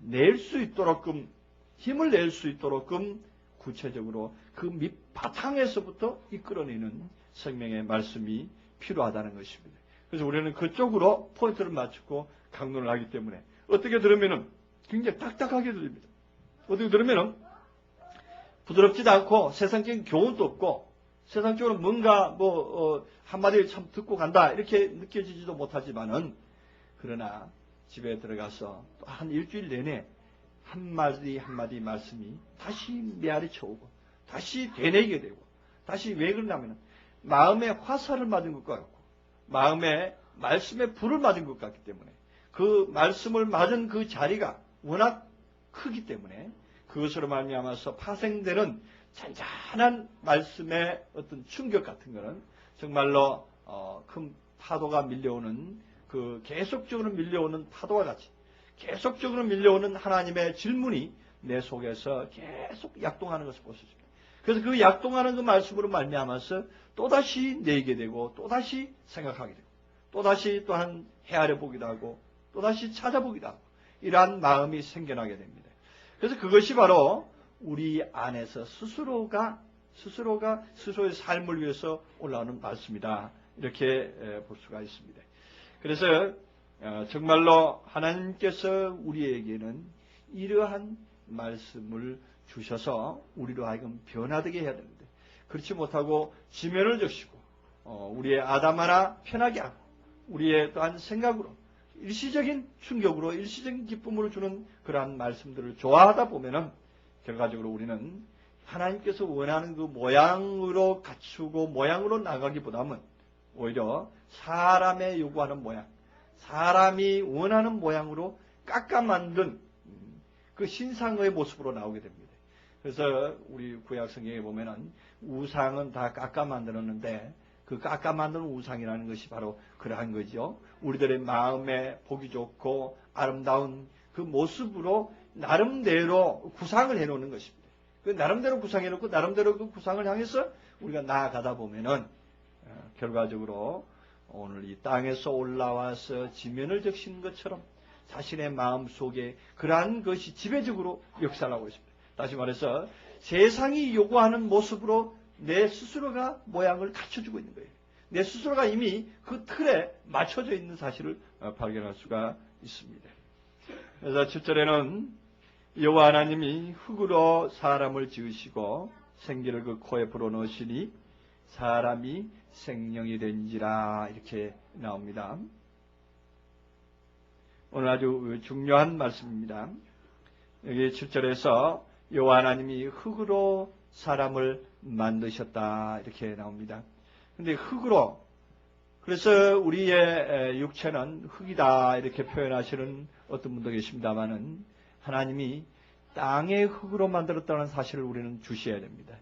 낼 수 있도록끔 힘을 낼 수 있도록끔 구체적으로 그 밑바탕에서부터 이끌어내는 생명의 말씀이 필요하다는 것입니다. 그래서 우리는 그쪽으로 포인트를 맞추고 강론을 하기 때문에 어떻게 들으면은 굉장히 딱딱하게 들립니다. 어떻게 들으면은 부드럽지도 않고 세상적인 교훈도 없고 세상적으로 뭔가 한마디 참 듣고 간다 이렇게 느껴지지도 못하지만은 그러나 집에 들어가서 또 한 일주일 내내 한마디 한마디 말씀이 다시 메아리 쳐오고 다시 되뇌게 되고 다시 왜 그러냐면은 마음에 화살을 맞은 것 같고 마음에 말씀에 불을 맞은 것 같기 때문에 그 말씀을 맞은 그 자리가 워낙 크기 때문에 그것으로 말미암아서 파생되는 잔잔한 말씀의 어떤 충격 같은 것은 정말로 큰 파도가 밀려오는 그 계속적으로 밀려오는 파도와 같이 계속적으로 밀려오는 하나님의 질문이 내 속에서 계속 약동하는 것을 볼 수 있습니다. 그래서 그 약동하는 그 말씀으로 말미암아서 또다시 내게 되고 또다시 생각하게 되고 또다시 또한 헤아려 보기도 하고 또다시 찾아보기도 하고 이러한 마음이 생겨나게 됩니다. 그래서 그것이 바로 우리 안에서 스스로의 삶을 위해서 올라오는 말씀이다. 이렇게 볼 수가 있습니다. 그래서 정말로 하나님께서 우리에게는 이러한 말씀을 주셔서 우리로 하여금 변화되게 해야 되는데 그렇지 못하고 지면을 적시고 우리의 아담 하나 편하게 하고 우리의 또한 생각으로 일시적인 충격으로 일시적인 기쁨을 주는 그러한 말씀들을 좋아하다 보면은 결과적으로 우리는 하나님께서 원하는 그 모양으로 갖추고 모양으로 나가기보다는 오히려 사람의 요구하는 모양, 사람이 원하는 모양으로 깎아 만든 그 신상의 모습으로 나오게 됩니다. 그래서 우리 구약 성경에 보면은 우상은 다 깎아 만들었는데 그 깎아 만든 우상이라는 것이 바로 그러한 거죠. 우리들의 마음에 보기 좋고 아름다운 그 모습으로 나름대로 구상을 해놓는 것입니다. 그 나름대로 구상해놓고 나름대로 그 구상을 향해서 우리가 나아가다 보면은 결과적으로 오늘 이 땅에서 올라와서 지면을 적시는 것처럼 자신의 마음 속에 그러한 것이 지배적으로 역사하고 있습니다. 다시 말해서 세상이 요구하는 모습으로 내 스스로가 모양을 갖춰주고 있는 거예요. 내 스스로가 이미 그 틀에 맞춰져 있는 사실을 발견할 수가 있습니다. 그래서 7절에는 여호와 하나님이 흙으로 사람을 지으시고 생기를 그 코에 불어넣으시니 사람이 생명이 된지라 이렇게 나옵니다. 오늘 아주 중요한 말씀입니다. 여기 7절에서 여호와 하나님이 흙으로 사람을 만드셨다 이렇게 나옵니다. 근데 흙으로, 그래서 우리의 육체는 흙이다 이렇게 표현하시는 어떤 분도 계십니다만은 하나님이 땅의 흙으로 만들었다는 사실을 우리는 주시해야 됩니다.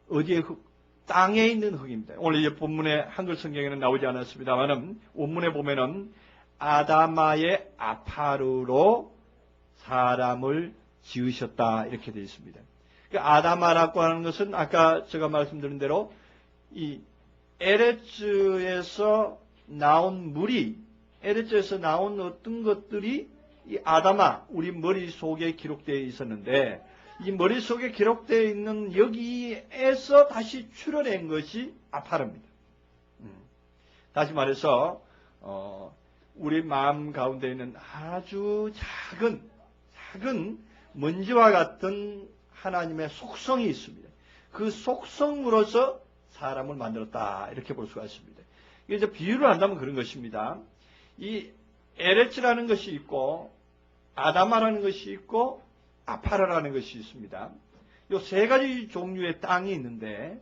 어디에 흙? 땅에 있는 흙입니다. 오늘 이 본문의 한글 성경에는 나오지 않았습니다만은 원문에 보면은 아다마의 아파르로 사람을 지으셨다 이렇게 되어 있습니다. 아다마라고 하는 것은 아까 제가 말씀드린 대로 이 에레츠에서 나온 물이, 에레츠에서 나온 어떤 것들이 이 아다마, 우리 머릿속에 기록되어 있었는데 이 머릿속에 기록되어 있는 여기에서 다시 출현한 것이 아파르입니다. 다시 말해서 우리 마음 가운데 있는 아주 작은 먼지와 같은 하나님의 속성이 있습니다. 그 속성으로서 사람을 만들었다 이렇게 볼 수가 있습니다. 이게 이제 비유를 한다면 그런 것입니다. 이 에레츠라는 것이 있고 아다마라는 것이 있고 아파라라는 것이 있습니다. 이 세 가지 종류의 땅이 있는데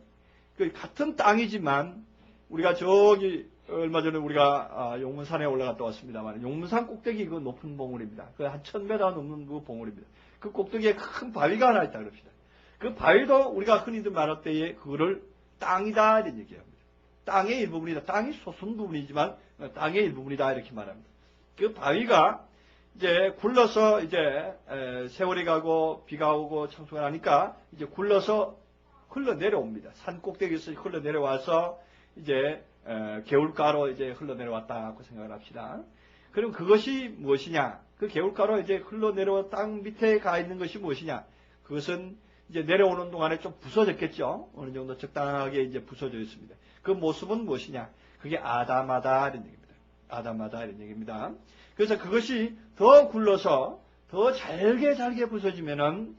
그 같은 땅이지만 우리가 저기 얼마 전에 우리가 용문산에 올라갔다 왔습니다만 용문산 꼭대기 그 높은 봉우리입니다. 그 한 1000m 넘는 그 봉우리입니다. 그 꼭대기에 큰 바위가 하나 있다 그럽시다. 그 바위도 우리가 흔히들 말할 때에 그거를 땅이다 이런 얘기합니다. 땅의 일부분이다. 땅이 솟은 부분이지만 땅의 일부분이다 이렇게 말합니다. 그 바위가 이제 굴러서 이제 세월이 가고 비가 오고 창수가 나니까 이제 굴러서 흘러 내려옵니다. 산 꼭대기에서 흘러 내려와서 이제 개울가로 이제 흘러 내려왔다고 생각을 합시다. 그럼 그것이 무엇이냐? 그 개울가로 이제 흘러 내려와 땅 밑에 가 있는 것이 무엇이냐? 그것은 이제 내려오는 동안에 좀 부서졌겠죠. 어느 정도 적당하게 이제 부서져 있습니다. 그 모습은 무엇이냐? 그게 아다마다 이런 얘기입니다. 아다마다 이런 얘기입니다. 그래서 그것이 더 굴러서 더 잘게 부서지면은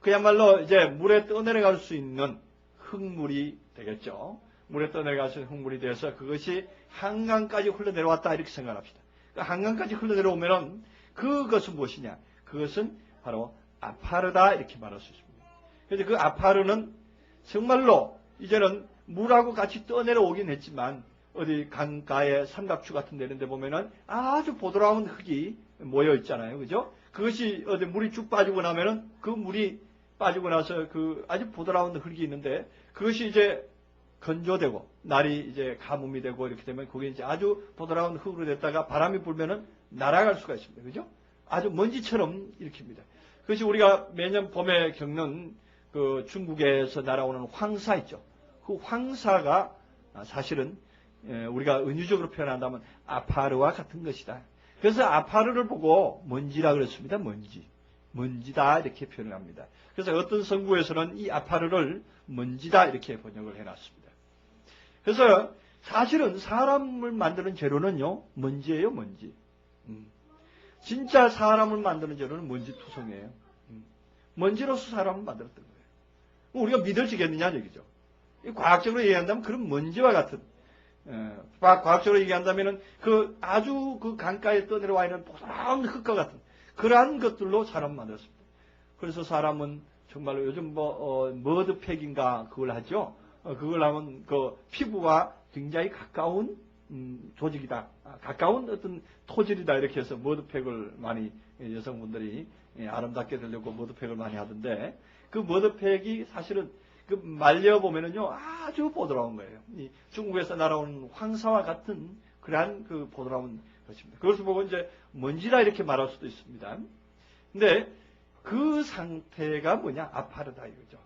그야말로 이제 물에 떠내려갈 수 있는 흙물이 되겠죠. 물에 떠내려갈 수 있는 흙물이 되어서 그것이 한강까지 흘러내려왔다 이렇게 생각합시다. 그러니까 한강까지 흘러내려오면은 그것은 무엇이냐? 그것은 바로 아파르다 이렇게 말할 수 있습니다. 그래서 그 아파르는 정말로 이제는 물하고 같이 떠내려오긴 했지만 어디 강가의 삼각추 같은 데 이런 데 보면은 아주 보드라운 흙이 모여 있잖아요. 그죠? 그것이 어디 물이 쭉 빠지고 나면은 그 물이 빠지고 나서 그 아주 보드라운 흙이 있는데 그것이 이제 건조되고 날이 이제 가뭄이 되고 이렇게 되면 그게 이제 아주 보드라운 흙으로 됐다가 바람이 불면은 날아갈 수가 있습니다. 그죠? 아주 먼지처럼 일으킵니다. 그것이 우리가 매년 봄에 겪는 그 중국에서 날아오는 황사 있죠. 그 황사가 사실은 우리가 은유적으로 표현한다면 아파르와 같은 것이다. 그래서 아파르를 보고 먼지라 그랬습니다. 먼지다 이렇게 표현을 합니다. 그래서 어떤 성구에서는 이 아파르를 먼지다 이렇게 번역을 해놨습니다. 그래서 사실은 사람을 만드는 재료는요 먼지예요. 먼지. 진짜 사람을 만드는 재료는 먼지 투성이에요. 먼지로서 사람을 만들었던 거예요. 우리가 믿어지겠느냐 얘기죠. 과학적으로 얘기한다면 그런 먼지와 같은 과학적으로 얘기한다면은 그 아주 그 강가에 떠내려와 있는 보드라운 흙과 같은 그러한 것들로 사람을 만들었습니다. 그래서 사람은 정말로 요즘 머드팩인가 그걸 하죠. 그걸 하면 그 피부가 굉장히 가까운 조직이다. 가까운 어떤 토질이다 이렇게 해서 머드팩을 많이 여성분들이 아름답게 되려고 머드팩을 많이 하던데 그 머드팩이 사실은 그 말려보면은요, 아주 보드라운 거예요. 이 중국에서 날아오는 황사와 같은 그러한 그 보드라운 것입니다. 그것을 보고 이제 먼지라 이렇게 말할 수도 있습니다. 근데 그 상태가 뭐냐? 아파르다 이거죠.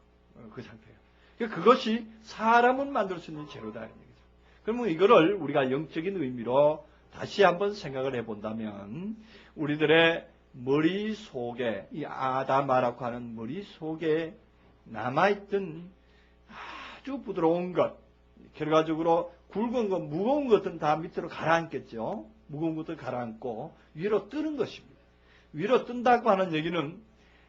그 상태가. 그러니까 그것이 사람을 만들 수 있는 재료다 이런 얘기죠. 그러면 이거를 우리가 영적인 의미로 다시 한번 생각을 해본다면 우리들의 머릿속에 이 아다마라고 하는 머릿속에 남아있던 아주 부드러운 것, 결과적으로 굵은 것, 무거운 것들은 다 밑으로 가라앉겠죠. 무거운 것들 가라앉고 위로 뜨는 것입니다. 위로 뜬다고 하는 얘기는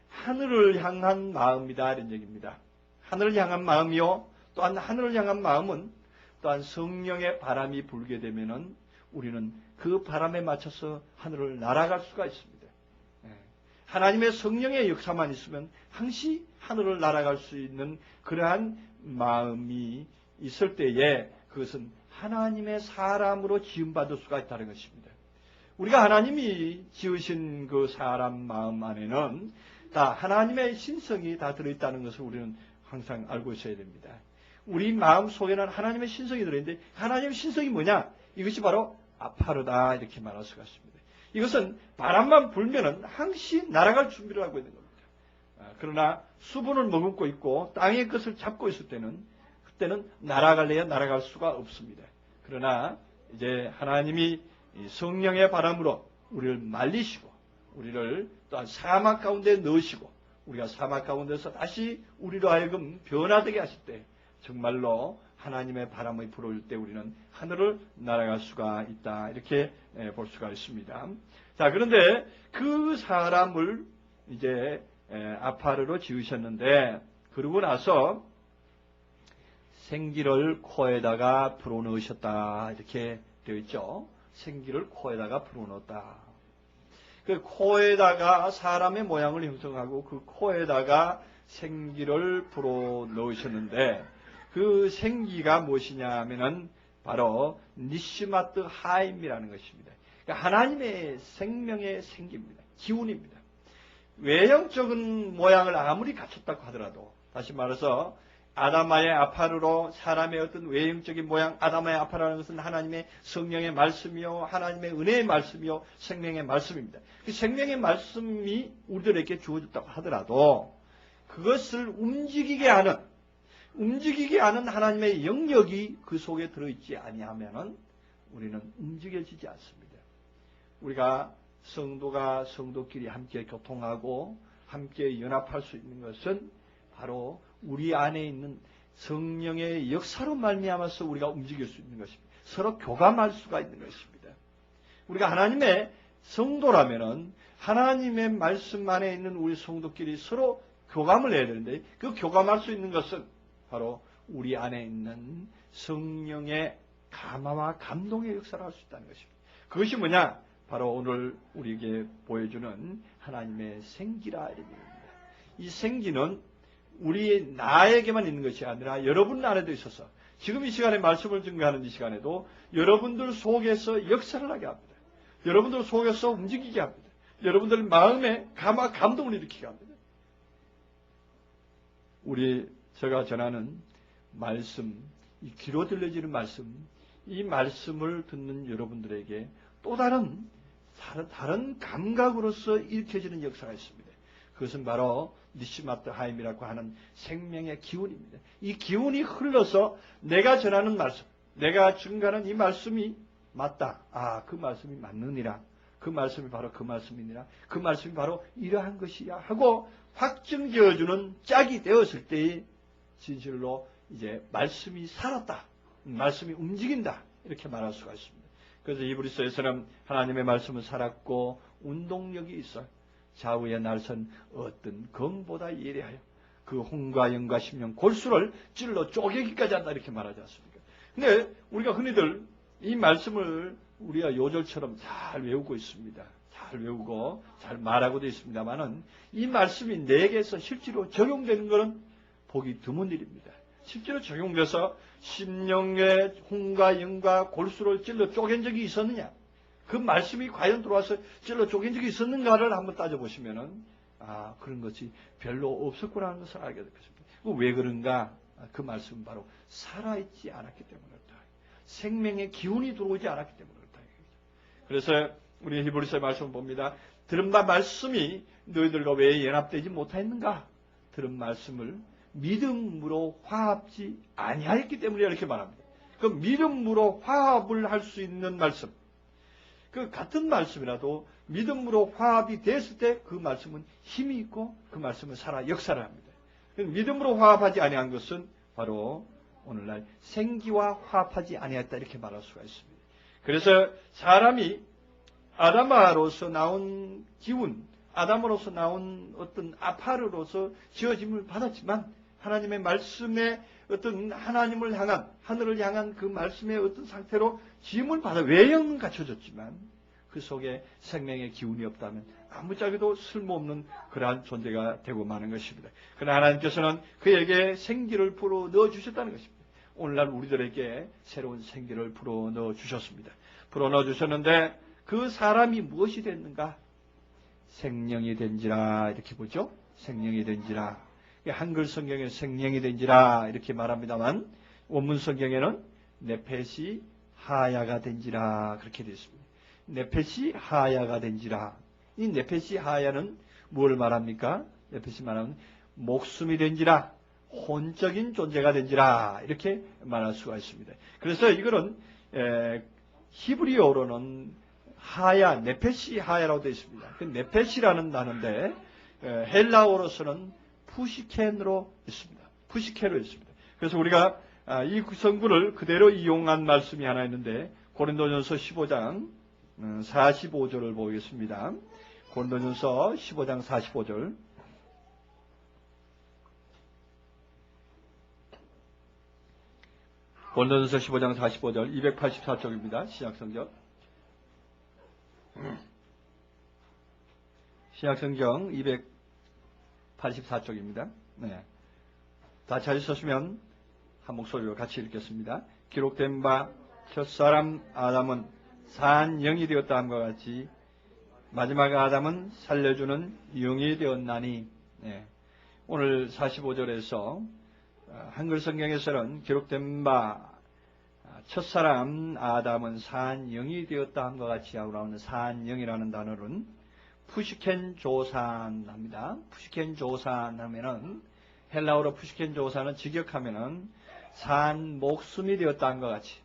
하늘을 향한 마음이다 이런 얘기입니다. 하늘을 향한 마음이요. 또한 하늘을 향한 마음은 또한 성령의 바람이 불게 되면은 우리는 그 바람에 맞춰서 하늘을 날아갈 수가 있습니다. 하나님의 성령의 역사만 있으면 항시 하늘을 날아갈 수 있는 그러한 마음이 있을 때에 그것은 하나님의 사람으로 지음받을 수가 있다는 것입니다. 우리가 하나님이 지으신 그 사람 마음 안에는 다 하나님의 신성이 다 들어있다는 것을 우리는 항상 알고 있어야 됩니다. 우리 마음 속에는 하나님의 신성이 들어있는데 하나님의 신성이 뭐냐? 이것이 바로 아파르다 이렇게 말할 수가 있습니다. 이것은 바람만 불면은 항시 날아갈 준비를 하고 있는 겁니다. 그러나 수분을 머금고 있고 땅의 것을 잡고 있을 때는 그때는 날아갈래야 날아갈 수가 없습니다. 그러나 이제 하나님이 성령의 바람으로 우리를 말리시고 우리를 또한 사막 가운데 넣으시고 우리가 사막 가운데서 다시 우리로 하여금 변화되게 하실 때 정말로 하나님의 바람이 불어올 때 우리는 하늘을 날아갈 수가 있다. 이렇게 볼 수가 있습니다. 자, 그런데 그 사람을 이제 아파르로 지으셨는데 그러고 나서 생기를 코에다가 불어넣으셨다. 이렇게 되어 있죠. 생기를 코에다가 불어넣었다. 그 코에다가 사람의 모양을 형성하고 그 코에다가 생기를 불어넣으셨는데 그 생기가 무엇이냐 하면은 바로 니시마트 하임이라는 것입니다. 그러니까 하나님의 생명의 생기입니다. 기운입니다. 외형적인 모양을 아무리 갖췄다고 하더라도 다시 말해서 아다마의 아파르로 사람의 어떤 외형적인 모양 아다마의 아파르라는 것은 하나님의 성령의 말씀이요 하나님의 은혜의 말씀이요 생명의 말씀입니다. 그 생명의 말씀이 우리들에게 주어졌다고 하더라도 그것을 움직이게 하는 하나님의 영역이 그 속에 들어있지 아니하면은 우리는 움직여지지 않습니다. 우리가 성도가 성도끼리 함께 교통하고 함께 연합할 수 있는 것은 바로 우리 안에 있는 성령의 역사로 말미암아서 우리가 움직일 수 있는 것입니다. 서로 교감할 수가 있는 것입니다. 우리가 하나님의 성도라면은 하나님의 말씀 안에 있는 우리 성도끼리 서로 교감을 해야 되는데 그 교감할 수 있는 것은 바로 우리 안에 있는 성령의 감화와 감동의 역사를 할 수 있다는 것입니다. 그것이 뭐냐? 바로 오늘 우리에게 보여주는 하나님의 생기라 이런 얘기입니다. 이 생기는 우리 나에게만 있는 것이 아니라 여러분 안에도 있어서 지금 이 시간에 말씀을 증거하는 이 시간에도 여러분들 속에서 역사를 하게 합니다. 여러분들 속에서 움직이게 합니다. 여러분들 마음에 감화 감동을 일으키게 합니다. 제가 전하는 말씀, 이 귀로 들려지는 말씀, 이 말씀을 듣는 여러분들에게 또 다른 감각으로서 일으켜지는 역사가 있습니다. 그것은 바로 니시마트 하임이라고 하는 생명의 기운입니다. 이 기운이 흘러서 내가 전하는 말씀, 내가 증가하는 이 말씀이 맞다. 아, 그 말씀이 맞느니라. 그 말씀이 바로 그 말씀이니라. 그 말씀이 바로 이러한 것이야 하고 확증지어주는 짝이 되었을 때의 진실로 이제 말씀이 살았다. 말씀이 움직인다. 이렇게 말할 수가 있습니다. 그래서 히브리서에서는 하나님의 말씀은 살았고 운동력이 있어 좌우에 날선 어떤 검보다 예리하여 그 홍과 영과 심령 골수를 찔러 쪼개기까지 한다 이렇게 말하지 않습니까? 근데 우리가 흔히들 이 말씀을 우리가 요절처럼 잘 외우고 있습니다. 잘 외우고 잘 말하고도 있습니다만은 이 말씀이 내게서 실제로 적용되는 것은 보기 드문 일입니다. 실제로 적용돼서 심령의 홍과 영과 골수를 찔러 쪼갠 적이 있었느냐? 그 말씀이 과연 들어와서 찔러 쪼갠 적이 있었는가를 한번 따져보시면은 그런 것이 별로 없었구나 하는 것을 알게 될 것입니다. 왜 그런가? 그 말씀은 바로 살아있지 않았기 때문에 그렇다. 생명의 기운이 들어오지 않았기 때문에 그렇다. 그래서 우리 히브리서의 말씀을 봅니다. 들은 바 말씀이 너희들과 왜 연합되지 못하였는가? 들은 말씀을 믿음으로 화합지 아니하였기 때문에 이렇게 말합니다. 그 믿음으로 화합을 할 수 있는 말씀, 그 같은 말씀이라도 믿음으로 화합이 됐을 때 그 말씀은 힘이 있고 그 말씀은 살아 역사를 합니다. 믿음으로 화합하지 아니한 것은 바로 오늘날 생기와 화합하지 아니했다 이렇게 말할 수가 있습니다. 그래서 사람이 아담아로서 나온 기운, 아담으로서 나온 어떤 아파르로서 지어짐을 받았지만 하나님의 말씀에 어떤 하나님을 향한 하늘을 향한 그 말씀의 어떤 상태로 지음을 받아 외형은 갖춰졌지만 그 속에 생명의 기운이 없다면 아무짝에도 쓸모없는 그러한 존재가 되고 마는 것입니다. 그러나 하나님께서는 그에게 생기를 불어 넣어 주셨다는 것입니다. 오늘날 우리들에게 새로운 생기를 불어 넣어 주셨습니다. 불어 넣어 주셨는데 그 사람이 무엇이 됐는가? 생명이 된지라 이렇게 보죠. 생명이 된지라. 한글 성경에 생명이 된지라 이렇게 말합니다만 원문 성경에는 네펫이 하야가 된지라 그렇게 되어 있습니다. 네펫이 하야가 된지라. 이 네펫이 하야는 뭘 말합니까? 네펫이 말하면 목숨이 된지라, 혼적인 존재가 된지라 이렇게 말할 수가 있습니다. 그래서 이거는 히브리어로는 하야, 네펫이 하야라고 되어 있습니다. 그 네펫이라는 단어인데 헬라어로서는 푸시켄으로 있습니다. 푸시켄으로 있습니다. 그래서 우리가 이 성구를 그대로 이용한 말씀이 하나 있는데 고린도전서 15장 45절을 보겠습니다. 고린도전서 15장 45절. 고린도전서 15장 45절 284쪽입니다. 신약성경. 신약성경 284쪽입니다. 네. 다 찾으셨으면 한 목소리로 같이 읽겠습니다. 기록된 바 첫사람 아담은 산 영이 되었다 함과 같이 마지막 아담은 살려주는 영이 되었나니. 네. 오늘 45절에서 한글 성경에서는 기록된 바 첫사람 아담은 산 영이 되었다 함과 같이 하고 나오는 산 영이라는 단어는 푸시켄 조산합니다. 푸시켄 조산 하면은 헬라어로 푸시켄 조산은 직역하면은 산 목숨이 되었다 함과 같이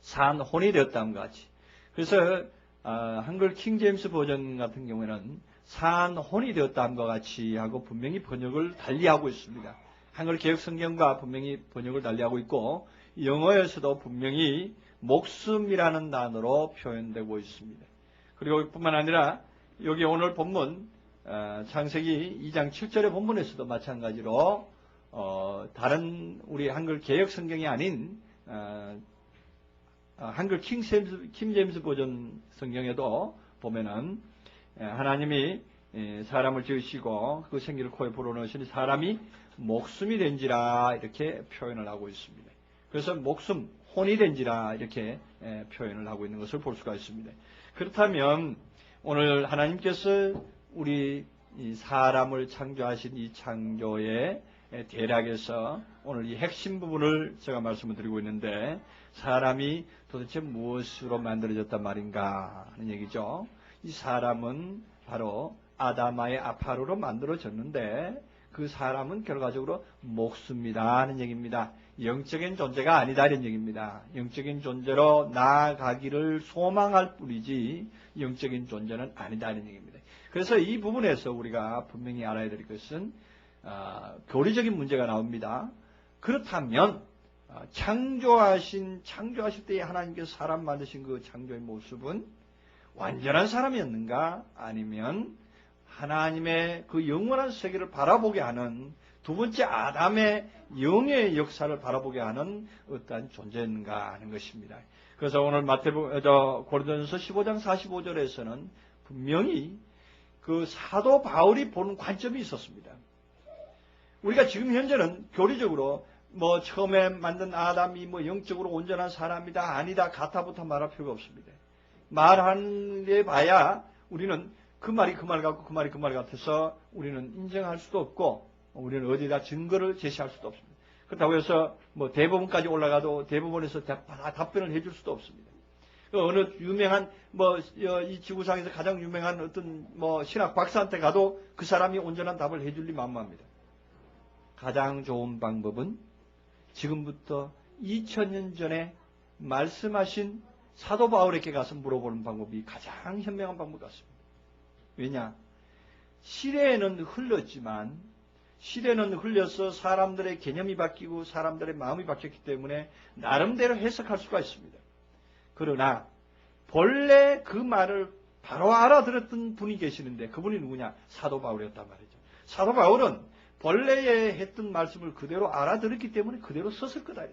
산 혼이 되었다 함과 같이. 그래서 한글 킹제임스 버전 같은 경우에는 산 혼이 되었다 함과 같이 하고 분명히 번역을 달리하고 있습니다. 한글 개혁 성경과 분명히 번역을 달리하고 있고 영어에서도 분명히 목숨이라는 단어로 표현되고 있습니다. 그리고 뿐만 아니라 여기 오늘 본문 창세기 2장 7절의 본문에서도 마찬가지로 다른 우리 한글 개혁 성경이 아닌 한글 킹제임스 버전 성경에도 보면은 하나님이 사람을 지으시고 그 생기를 코에 불어넣으시니 사람이 목숨이 된지라 이렇게 표현을 하고 있습니다. 그래서 목숨, 혼이 된지라 이렇게 표현을 하고 있는 것을 볼 수가 있습니다. 그렇다면 오늘 하나님께서 우리 이 사람을 창조하신 이 창조의 대략에서 오늘 이 핵심 부분을 제가 말씀을 드리고 있는데 사람이 도대체 무엇으로 만들어졌단 말인가 하는 얘기죠. 이 사람은 바로 아다마의 아파르로 만들어졌는데 그 사람은 결과적으로 목숨이다 하는 얘기입니다. 영적인 존재가 아니다 이런 얘기입니다. 영적인 존재로 나아가기를 소망할 뿐이지 영적인 존재는 아니다 이런 얘기입니다. 그래서 이 부분에서 우리가 분명히 알아야 될 것은 교리적인 문제가 나옵니다. 그렇다면 창조하실 때에 하나님께서 사람 만드신 그 창조의 모습은 완전한 사람이었는가 아니면 하나님의 그 영원한 세계를 바라보게 하는 두 번째 아담의 영의 역사를 바라보게 하는 어떠한 존재인가 하는 것입니다. 그래서 오늘 고린도전서 15장 45절에서는 분명히 그 사도 바울이 보는 관점이 있었습니다. 우리가 지금 현재는 교리적으로 처음에 만든 아담이 영적으로 온전한 사람이다 아니다 가타부터 말할 필요가 없습니다. 말하는 데 봐야 우리는 그 말이 그 말 같고 그 말이 그 말 같아서 우리는 인정할 수도 없고 우리는 어디다 증거를 제시할 수도 없습니다. 그렇다고 해서 대법원까지 올라가도 대법원에서 답변을 해줄 수도 없습니다. 어느 유명한 이 지구상에서 가장 유명한 어떤 신학 박사한테 가도 그 사람이 온전한 답을 해줄 리 만무합니다. 가장 좋은 방법은 지금부터 2000년 전에 말씀하신 사도 바울에게 가서 물어보는 방법이 가장 현명한 방법 같습니다. 왜냐? 시대는 흘렀지만 시대는 흘려서 사람들의 개념이 바뀌고 사람들의 마음이 바뀌었기 때문에 나름대로 해석할 수가 있습니다. 그러나 본래 그 말을 바로 알아들었던 분이 계시는데 그분이 누구냐? 사도 바울이었단 말이죠. 사도 바울은 본래에 했던 말씀을 그대로 알아들었기 때문에 그대로 썼을 거다.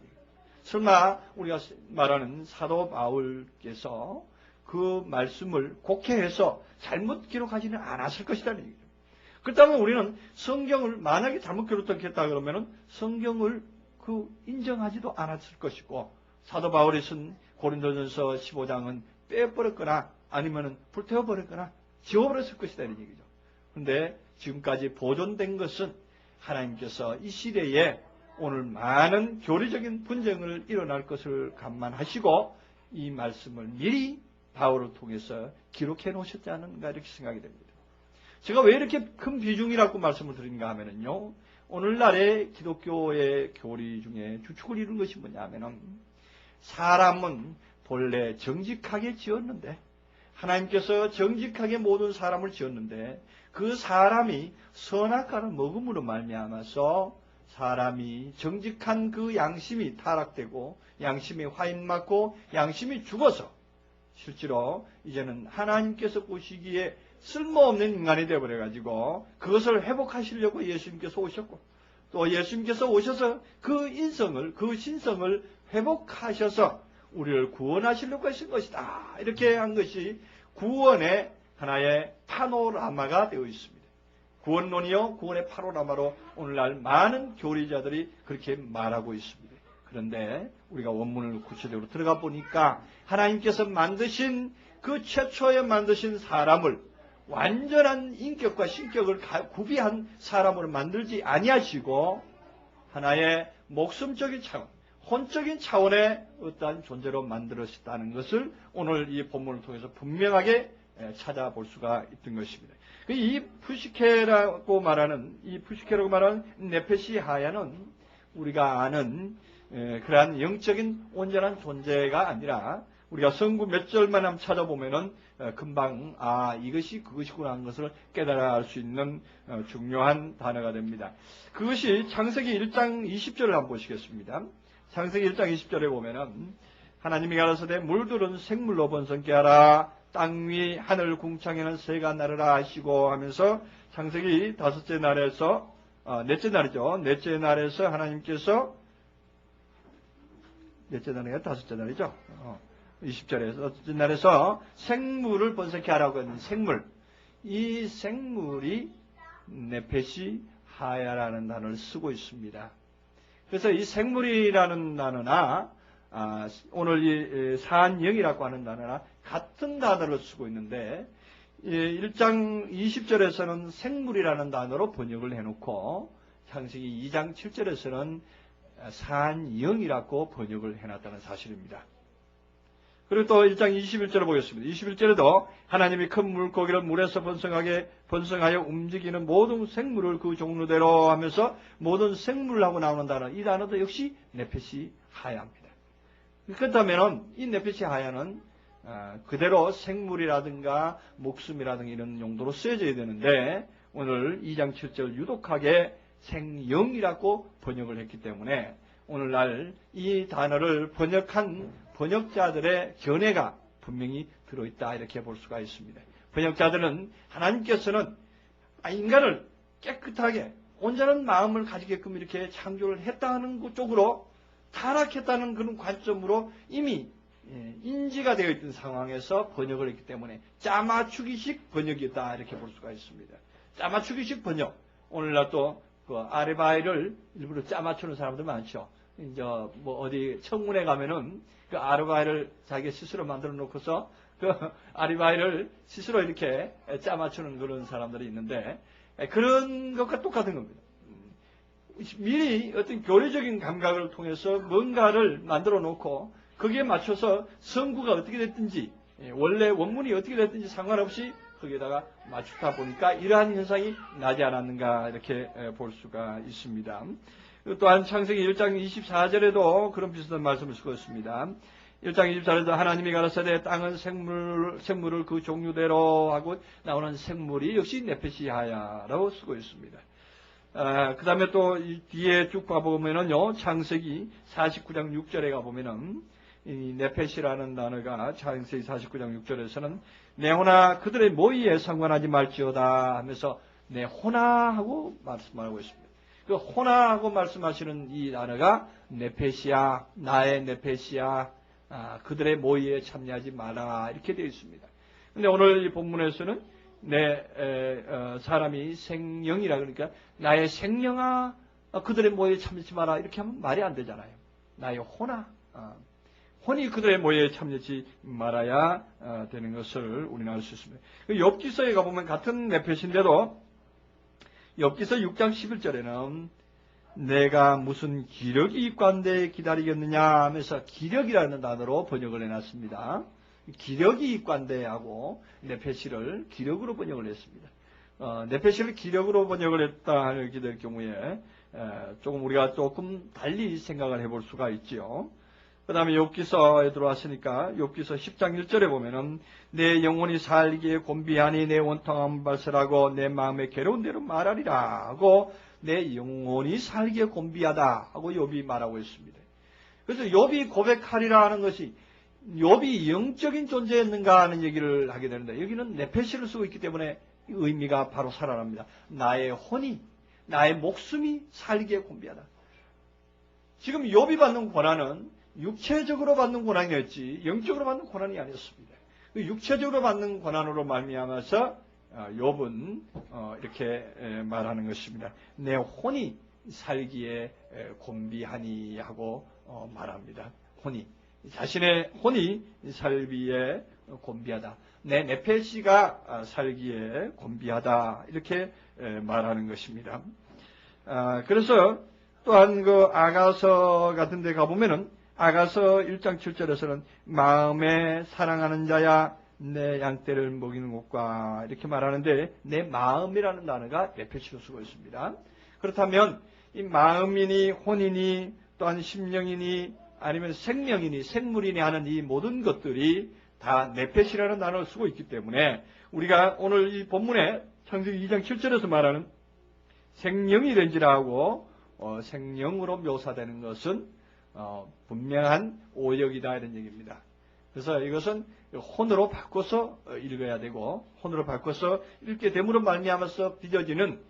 설마 우리가 말하는 사도 바울께서 그 말씀을 곡해해서 잘못 기록하지는 않았을 것이라는 얘기죠. 그렇다면 우리는 성경을 만약에 잘못 기록했다 그러면은 성경을 인정하지도 않았을 것이고 사도 바울이 쓴 고린도전서 15장은 빼버렸거나 아니면은 불태워버렸거나 지워버렸을 것이다 이런 얘기죠. 그런데 지금까지 보존된 것은 하나님께서 이 시대에 오늘 많은 교리적인 분쟁을 일어날 것을 감안하시고 이 말씀을 미리 바울을 통해서 기록해 놓으셨지 않은가 이렇게 생각이 됩니다. 제가 왜 이렇게 큰 비중이라고 말씀을 드리는가 하면요. 오늘날의 기독교의 교리 중에 주축을 이룬 것이 뭐냐 하면은 사람은 본래 정직하게 지었는데 하나님께서 정직하게 모든 사람을 지었는데 그 사람이 선악과를 먹음으로 말미암아서 사람이 정직한 그 양심이 타락되고 양심이 화인맞고 양심이 죽어서 실제로 이제는 하나님께서 보시기에 쓸모없는 인간이 되어버려가지고 그것을 회복하시려고 예수님께서 오셨고 또 예수님께서 오셔서 그 인성을 그 신성을 회복하셔서 우리를 구원하시려고 하신 것이다. 이렇게 한 것이 구원의 하나의 파노라마가 되어 있습니다. 구원론이요 구원의 파노라마로 오늘날 많은 교리자들이 그렇게 말하고 있습니다. 그런데 우리가 원문을 구체적으로 들어가 보니까 하나님께서 만드신 그 최초에 만드신 사람을 완전한 인격과 신격을 구비한 사람으로 만들지 아니하시고 하나의 목숨적인 차원, 혼적인 차원의 어떠한 존재로 만들었다는 것을 오늘 이 본문을 통해서 분명하게 찾아볼 수가 있던 것입니다. 이 푸시케라고 말하는 네페시 하야는 우리가 아는 그러한 영적인 온전한 존재가 아니라 우리가 성구 몇 절만 한번 찾아보면은 금방 이것이 그것이구나 하는 것을 깨달아 알 수 있는 중요한 단어가 됩니다. 그것이 창세기 1장 20절을 한번 보시겠습니다. 창세기 1장 20절에 보면은 하나님이 가라사대 물들은 생물로 번성케 하라 땅 위 하늘 궁창에는 새가 나르라 하시고 하면서 창세기 넷째 날이죠. 넷째 날에서 하나님께서 넷째 날이가 다섯째 날이죠. 20절에서 넷째 날에서 생물을 번성케 하라고 하는 생물. 이 생물이 네페시 하야라는 단어를 쓰고 있습니다. 그래서 이 생물이라는 단어나 오늘 이 사한영이라고 하는 단어나 같은 단어를 쓰고 있는데 1장 20절에서는 생물이라는 단어로 번역을 해놓고 창세기 2장 7절에서는 사한영이라고 번역을 해놨다는 사실입니다. 그리고 또 1장 21절을 보겠습니다. 21절에도 하나님이 큰 물고기를 물에서 번성하여 움직이는 모든 생물을 그 종류대로 하면서 모든 생물하고 나오는 단어, 이 단어도 역시 네페시 하야입니다. 그렇다면 이 네페시 하야는 그대로 생물이라든가 목숨이라든가 이런 용도로 쓰여져야 되는데 오늘 2장 7절 유독하게 생영이라고 번역을 했기 때문에 오늘날 이 단어를 번역한 번역자들의 견해가 분명히 들어있다 이렇게 볼 수가 있습니다. 번역자들은 하나님께서는 인간을 깨끗하게 온전한 마음을 가지게끔 이렇게 창조를 했다는 쪽으로 타락했다는 그런 관점으로 이미 인지가 되어 있던 상황에서 번역을 했기 때문에 짜맞추기식 번역이다 이렇게 볼 수가 있습니다. 짜맞추기식 번역. 오늘날 또 그 아르바이를 일부러 짜맞추는 사람들 많죠. 이제 뭐 어디 청문회 가면은 그 아르바이를 자기가 스스로 만들어 놓고서 그 아르바이를 스스로 이렇게 짜맞추는 그런 사람들이 있는데 그런 것과 똑같은 겁니다. 미리 어떤 교리적인 감각을 통해서 뭔가를 만들어 놓고 거기에 맞춰서 성구가 어떻게 됐든지 원래 원문이 어떻게 됐든지 상관없이 거기에다가 맞추다 보니까 이러한 현상이 나지 않았는가 이렇게 볼 수가 있습니다. 또한 창세기 1장 24절에도 그런 비슷한 말씀을 쓰고 있습니다. 1장 24절에도 하나님이 가라사대 땅은 생물을 그 종류대로 하고 나오는 생물이 역시 네페시하야라고 쓰고 있습니다. 그 다음에 또 뒤에 쭉 가보면은요, 창세기 49장 6절에 가보면은 이 네펫이라는 단어가 창세기 49장 6절에서는 내 호나 그들의 모의에 상관하지 말지어다 하면서 내 호나 하고 말씀하고 있습니다. 그 호나 하고 말씀하시는 이 단어가 네펫이야, 나의 네펫이야, 그들의 모의에 참여하지 마라 이렇게 되어 있습니다. 근데 오늘 이 본문에서는 사람이 생명이라 그러니까 나의 생명아 그들의 모의에 참여하지 마라 이렇게 하면 말이 안 되잖아요. 나의 호나 혼이 그들의 모의에 참여하지 말아야 되는 것을 우리는 알 수 있습니다. 욥기서에 가보면 같은 네펫인데도 욥기서 6장 11절에는 내가 무슨 기력이 입관되에 기다리겠느냐 하면서 기력이라는 단어로 번역을 해놨습니다. 기력이 입관되하고 네펫을 기력으로 번역을 했습니다. 네펫을 기력으로 번역을 했다 하게 될 경우에 조금 우리가 조금 달리 생각을 해볼 수가 있지요. 그 다음에 욥기서에 들어왔으니까 욥기서 10장 1절에 보면은 내 영혼이 살기에 곤비하니 내 원통함 발설하고 내 마음에 괴로운 대로 말하리라 하고 내 영혼이 살기에 곤비하다 하고 욥이 말하고 있습니다. 그래서 욥이 고백하리라 하는 것이 욥이 영적인 존재였는가 하는 얘기를 하게 되는데 여기는 네펫을 쓰고 있기 때문에 의미가 바로 살아납니다. 나의 혼이 나의 목숨이 살기에 곤비하다. 지금 욥이 받는 고난은 육체적으로 받는 고난이었지 영적으로 받는 고난이 아니었습니다. 육체적으로 받는 고난으로 말미암아서 욥은 이렇게 말하는 것입니다. 내 혼이 살기에 곤비하니 하고 말합니다. 혼이 자신의 혼이 살기에 곤비하다. 내 네펫이가 살기에 곤비하다 이렇게 말하는 것입니다. 그래서 또한 그 아가서 같은 데 가보면은 아가서 1장 7절에서는 마음에 사랑하는 자야 내 양떼를 먹이는 곳과 이렇게 말하는데 내 마음이라는 단어가 네펫으로 쓰고 있습니다. 그렇다면 이 마음이니 혼이니 또한 심령이니 아니면 생명이니 생물이니 하는 이 모든 것들이 다 네펫이라는 단어를 쓰고 있기 때문에 우리가 오늘 이 본문에 창세기 2장 7절에서 말하는 생명이 된지라 하고 생명으로 묘사되는 것은 분명한 오역이다 이런 얘기입니다. 그래서 이것은 혼으로 바꿔서 읽어야 되고 혼으로 바꿔서 읽게 됨으로 말미암아서 빚어지는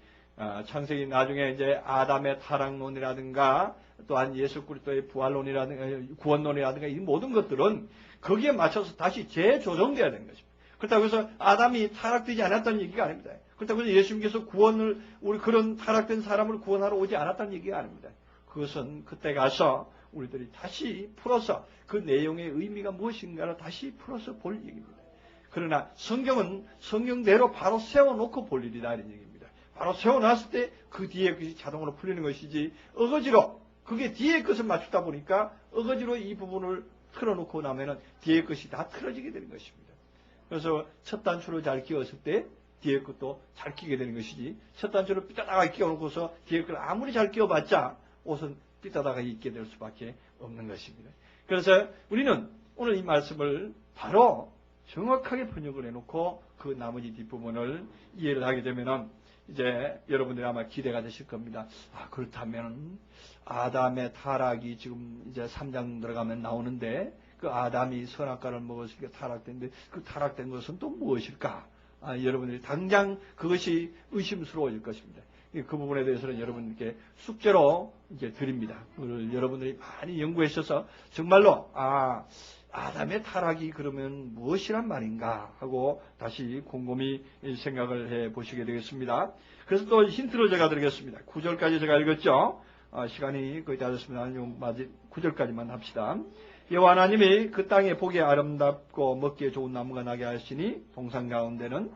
창세기 나중에 이제 아담의 타락론이라든가 또한 예수 그리스도의 부활론이라든가 구원론이라든가 이 모든 것들은 거기에 맞춰서 다시 재조정돼야 되는 것입니다. 그렇다고 해서 아담이 타락되지 않았다는 얘기가 아닙니다. 그렇다고 해서 예수님께서 구원을 우리 그런 타락된 사람을 구원하러 오지 않았다는 얘기가 아닙니다. 그것은 그때 가서 우리들이 다시 풀어서 그 내용의 의미가 무엇인가를 다시 풀어서 볼 얘기입니다. 그러나 성경은 성경대로 바로 세워놓고 볼 일이다 이런 얘기입니다. 바로 세워놨을 때 그 뒤에 것이 자동으로 풀리는 것이지 어거지로 그게 뒤에 것을 맞추다 보니까 어거지로 이 부분을 틀어놓고 나면은 뒤에 것이 다 틀어지게 되는 것입니다. 그래서 첫 단추를 잘 끼웠을 때 뒤에 것도 잘 끼게 되는 것이지 첫 단추를 삐딱하게 끼워놓고서 뒤에 걸 아무리 잘 끼워봤자 옷은 삐딱하게 있게 될 수밖에 없는 것입니다. 그래서 우리는 오늘 이 말씀을 바로 정확하게 번역을 해놓고 그 나머지 뒷부분을 이해를 하게 되면은 이제 여러분들이 아마 기대가 되실 겁니다. 그렇다면 아담의 타락이 지금 이제 3장 들어가면 나오는데 그 아담이 선악과를 먹었으니까 타락된데 그 타락된 것은 또 무엇일까? 여러분들이 당장 그것이 의심스러워질 것입니다. 그 부분에 대해서는 여러분께 숙제로 이제 드립니다. 그걸 여러분들이 많이 연구하셔서 정말로 아담의 타락이 그러면 무엇이란 말인가 하고 다시 곰곰이 생각을 해 보시게 되겠습니다. 그래서 또 힌트를 제가 드리겠습니다. 9절까지 제가 읽었죠. 시간이 거의 다 됐습니다. 9절까지만 합시다. 여호와 하나님이 그 땅에 보기에 아름답고 먹기에 좋은 나무가 나게 하시니 동산 가운데는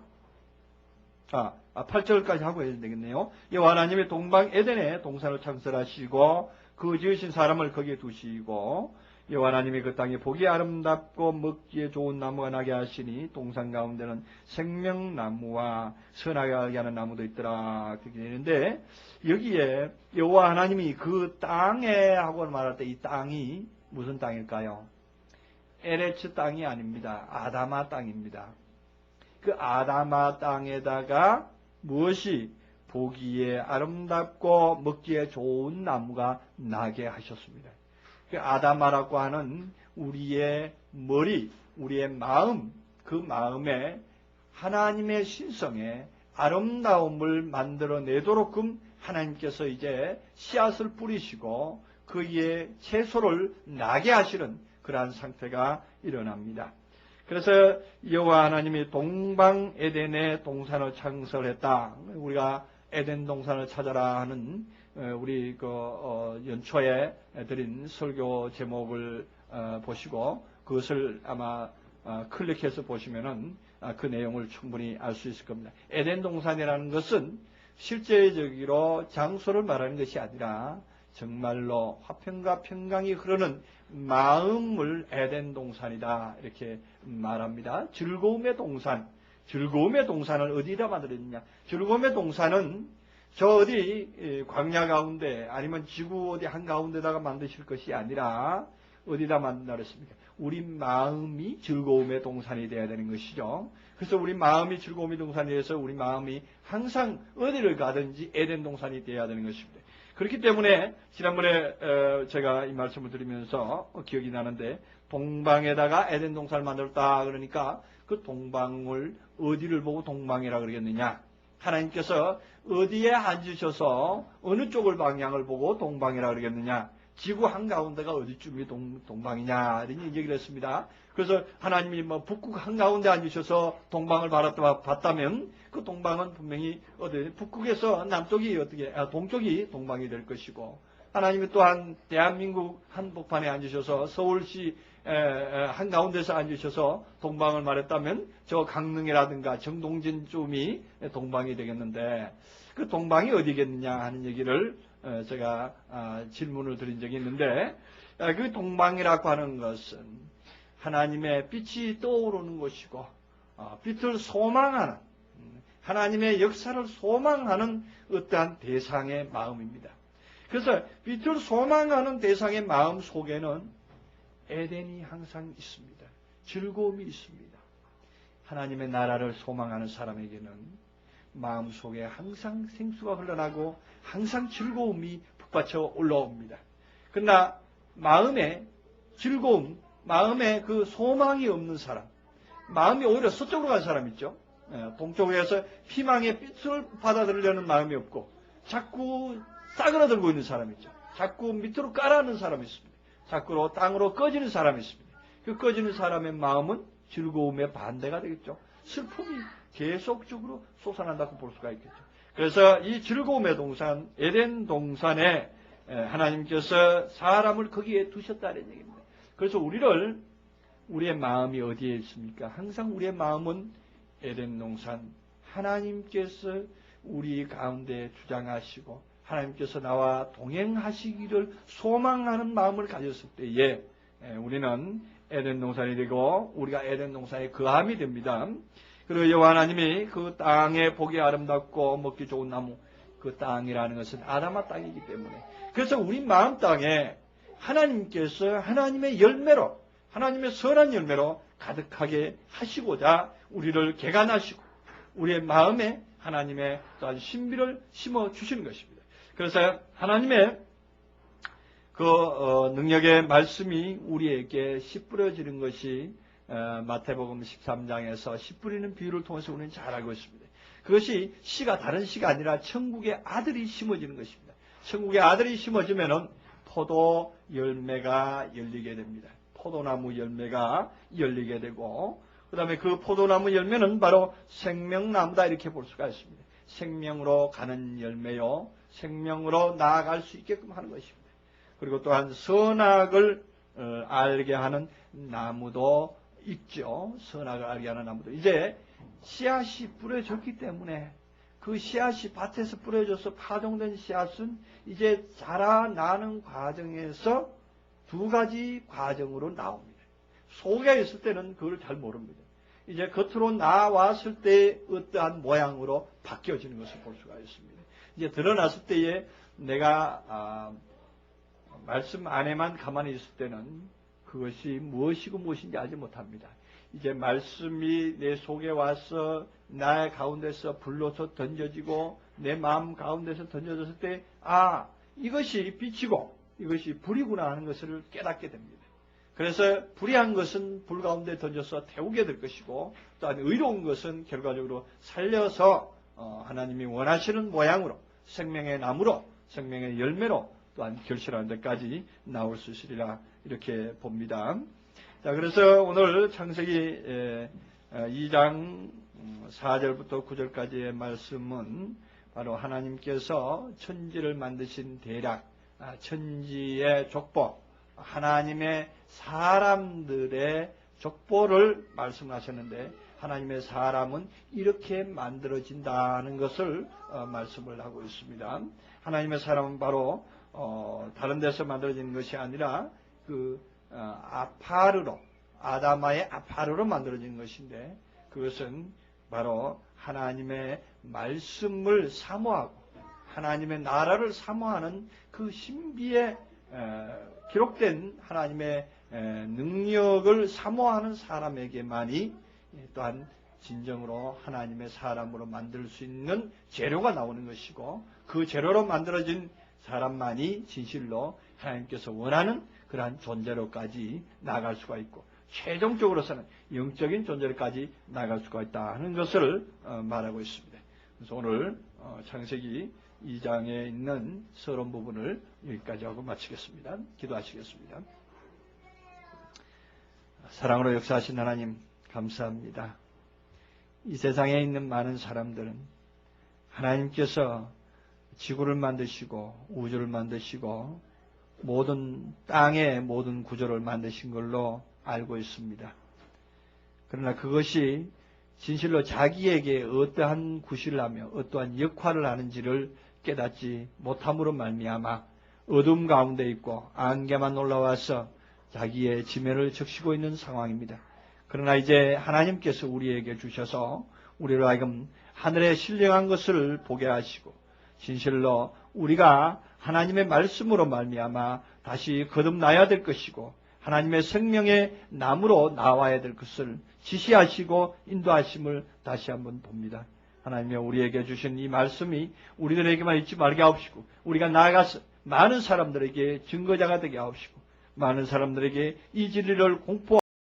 8절까지 하고 해야 되겠네요. 여호와 하나님이 동방 에덴에 동산을 창설하시고 그 지으신 사람을 거기에 두시고 여호와 하나님이 그 땅에 보기에 아름답고 먹기에 좋은 나무가 나게 하시니 동산 가운데는 생명나무와 선하게 알게 하는 나무도 있더라. 그렇게 되는데 여기에 여호와 하나님이 그 땅에 하고 말할 때 이 땅이 무슨 땅일까요? 에레츠 땅이 아닙니다. 아다마 땅입니다. 그 아다마 땅에다가 무엇이 보기에 아름답고 먹기에 좋은 나무가 나게 하셨습니다. 그 아다마라고 하는 우리의 머리, 우리의 마음, 그 마음에 하나님의 신성에 아름다움을 만들어내도록끔 하나님께서 이제 씨앗을 뿌리시고 그의 채소를 나게 하시는 그러한 상태가 일어납니다. 그래서 여호와 하나님이 동방 에덴의 동산을 창설했다. 우리가 에덴 동산을 찾아라 하는 우리 연초에 드린 설교 제목을 보시고 그것을 아마 클릭해서 보시면은 그 내용을 충분히 알 수 있을 겁니다. 에덴 동산이라는 것은 실제적으로 장소를 말하는 것이 아니라 정말로 화평과 평강이 흐르는 마음을 에덴 동산이다 이렇게 말합니다. 즐거움의 동산, 즐거움의 동산을 어디다 만들었느냐? 즐거움의 동산은 저 어디 광야 가운데 아니면 지구 어디 한가운데다가 만드실 것이 아니라 어디다 만들었습니까? 우리 마음이 즐거움의 동산이 되어야 되는 것이죠. 그래서 우리 마음이 즐거움의 동산이 돼서 우리 마음이 항상 어디를 가든지 에덴 동산이 되어야 되는 것입니다. 그렇기 때문에 지난번에 제가 이 말씀을 드리면서 기억이 나는데 동방에다가 에덴 동산을 만들었다 그러니까 그 동방을 어디를 보고 동방이라 그러겠느냐? 하나님께서 어디에 앉으셔서 어느 쪽을 방향을 보고 동방이라 그러겠느냐? 지구 한가운데가 어디쯤이 동방이냐 이런 얘기를 했습니다. 그래서 하나님이 북극 한가운데 앉으셔서 동방을 봤다면 그 동방은 분명히 어디 북극에서 남쪽이 동쪽이 동방이 될 것이고 하나님이 또한 대한민국 한복판에 앉으셔서 서울시 한가운데서 앉으셔서 동방을 말했다면 저 강릉이라든가 정동진 쪽이 동방이 되겠는데 그 동방이 어디겠느냐 하는 얘기를 제가 질문을 드린 적이 있는데 그 동방이라고 하는 것은 하나님의 빛이 떠오르는 곳이고 빛을 소망하는 하나님의 역사를 소망하는 어떠한 대상의 마음입니다. 그래서 빛을 소망하는 대상의 마음 속에는 에덴이 항상 있습니다. 즐거움이 있습니다. 하나님의 나라를 소망하는 사람에게는 마음속에 항상 생수가 흘러나고 항상 즐거움이 북받쳐 올라옵니다. 그러나 마음에 즐거움, 마음에 그 소망이 없는 사람, 마음이 오히려 서쪽으로 간 사람 있죠. 동쪽에서 희망의 빛을 받아들이려는 마음이 없고 자꾸 싸그라들고 있는 사람 있죠. 자꾸 밑으로 깔아앉는 사람이 있습니다. 자꾸 땅으로 꺼지는 사람이 있습니다. 그 꺼지는 사람의 마음은 즐거움의 반대가 되겠죠. 슬픔이 계속적으로 솟아난다고 볼 수가 있겠죠. 그래서 이 즐거움의 동산, 에덴 동산에 하나님께서 사람을 거기에 두셨다는 얘기입니다. 그래서 우리의 마음이 어디에 있습니까? 항상 우리의 마음은 에덴 동산, 하나님께서 우리 가운데 주장하시고 하나님께서 나와 동행하시기를 소망하는 마음을 가졌을 때에 우리는 에덴 동산이 되고 우리가 에덴 동산의 거함이 됩니다. 그리고 여호와 하나님이 그 땅에 보기 아름답고 먹기 좋은 나무, 그 땅이라는 것은 아담아 땅이기 때문에 그래서 우리 마음 땅에 하나님께서 하나님의 열매로 하나님의 선한 열매로 가득하게 하시고자 우리를 개간하시고 우리의 마음에 하나님의 또한 신비를 심어주시는 것입니다. 그래서 하나님의 그 능력의 말씀이 우리에게 씨 뿌려지는 것이 마태복음 13장에서 씨 뿌리는 비유를 통해서 우리는 잘 알고 있습니다. 그것이 씨가 다른 씨가 아니라 천국의 아들이 심어지는 것입니다. 천국의 아들이 심어지면은 포도 열매가 열리게 됩니다. 포도나무 열매가 열리게 되고 그 다음에 그 포도나무 열매는 바로 생명나무다 이렇게 볼 수가 있습니다. 생명으로 가는 열매요. 생명으로 나아갈 수 있게끔 하는 것입니다. 그리고 또한 선악을 알게 하는 나무도 있죠. 선악을 알게 하는 나무도. 이제 씨앗이 뿌려졌기 때문에 그 씨앗이 밭에서 뿌려져서 파종된 씨앗은 이제 자라나는 과정에서 두 가지 과정으로 나옵니다. 속에 있을 때는 그걸 잘 모릅니다. 이제 겉으로 나왔을 때 어떠한 모양으로 바뀌어지는 것을 볼 수가 있습니다. 이제 드러났을 때에 내가 말씀 안에만 가만히 있을 때는 그것이 무엇이고 무엇인지 알지 못합니다. 이제 말씀이 내 속에 와서 나의 가운데서 불로서 던져지고 내 마음 가운데서 던져졌을 때 이것이 빛이고 이것이 불이구나 하는 것을 깨닫게 됩니다. 그래서 불의한 것은 불 가운데 던져서 태우게 될 것이고, 또한 의로운 것은 결과적으로 살려서 하나님이 원하시는 모양으로, 생명의 나무로, 생명의 열매로 또한 결실하는 데까지 나올 수 있으리라 이렇게 봅니다. 자, 그래서 오늘 창세기 2장 4절부터 9절까지의 말씀은 바로 하나님께서 천지를 만드신 대략, 천지의 족보, 하나님의 사람들의 족보를 말씀하셨는데, 하나님의 사람은 이렇게 만들어진다는 것을 말씀을 하고 있습니다. 하나님의 사람은 바로 다른 데서 만들어진 것이 아니라 아파르로, 아다마의 아파르로 만들어진 것인데, 그것은 바로 하나님의 말씀을 사모하고 하나님의 나라를 사모하는 그 신비에 기록된 하나님의 능력을 사모하는 사람에게만이 또한 진정으로 하나님의 사람으로 만들 수 있는 재료가 나오는 것이고, 그 재료로 만들어진 사람만이 진실로 하나님께서 원하는 그러한 존재로까지 나아갈 수가 있고, 최종적으로서는 영적인 존재로까지 나아갈 수가 있다 하는 것을 말하고 있습니다. 그래서 오늘 창세기 2장에 있는 서론 부분을 여기까지 하고 마치겠습니다. 기도하시겠습니다. 사랑으로 역사하신 하나님 감사합니다. 이 세상에 있는 많은 사람들은 하나님께서 지구를 만드시고 우주를 만드시고 모든 땅의 모든 구조를 만드신 걸로 알고 있습니다. 그러나 그것이 진실로 자기에게 어떠한 구실을 하며 어떠한 역할을 하는지를 깨닫지 못함으로 말미암아 어둠 가운데 있고 안개만 올라와서 자기의 지면을 적시고 있는 상황입니다. 그러나 이제 하나님께서 우리에게 주셔서 우리로 하여금 하늘의 신령한 것을 보게 하시고, 진실로 우리가 하나님의 말씀으로 말미암아 다시 거듭나야 될 것이고 하나님의 생명의 나무로 나와야 될 것을 지시하시고 인도하심을 다시 한번 봅니다. 하나님이 우리에게 주신 이 말씀이 우리들에게만 있지 말게 하옵시고, 우리가 나아가서 많은 사람들에게 증거자가 되게 하옵시고, 많은 사람들에게 이 진리를 공포하고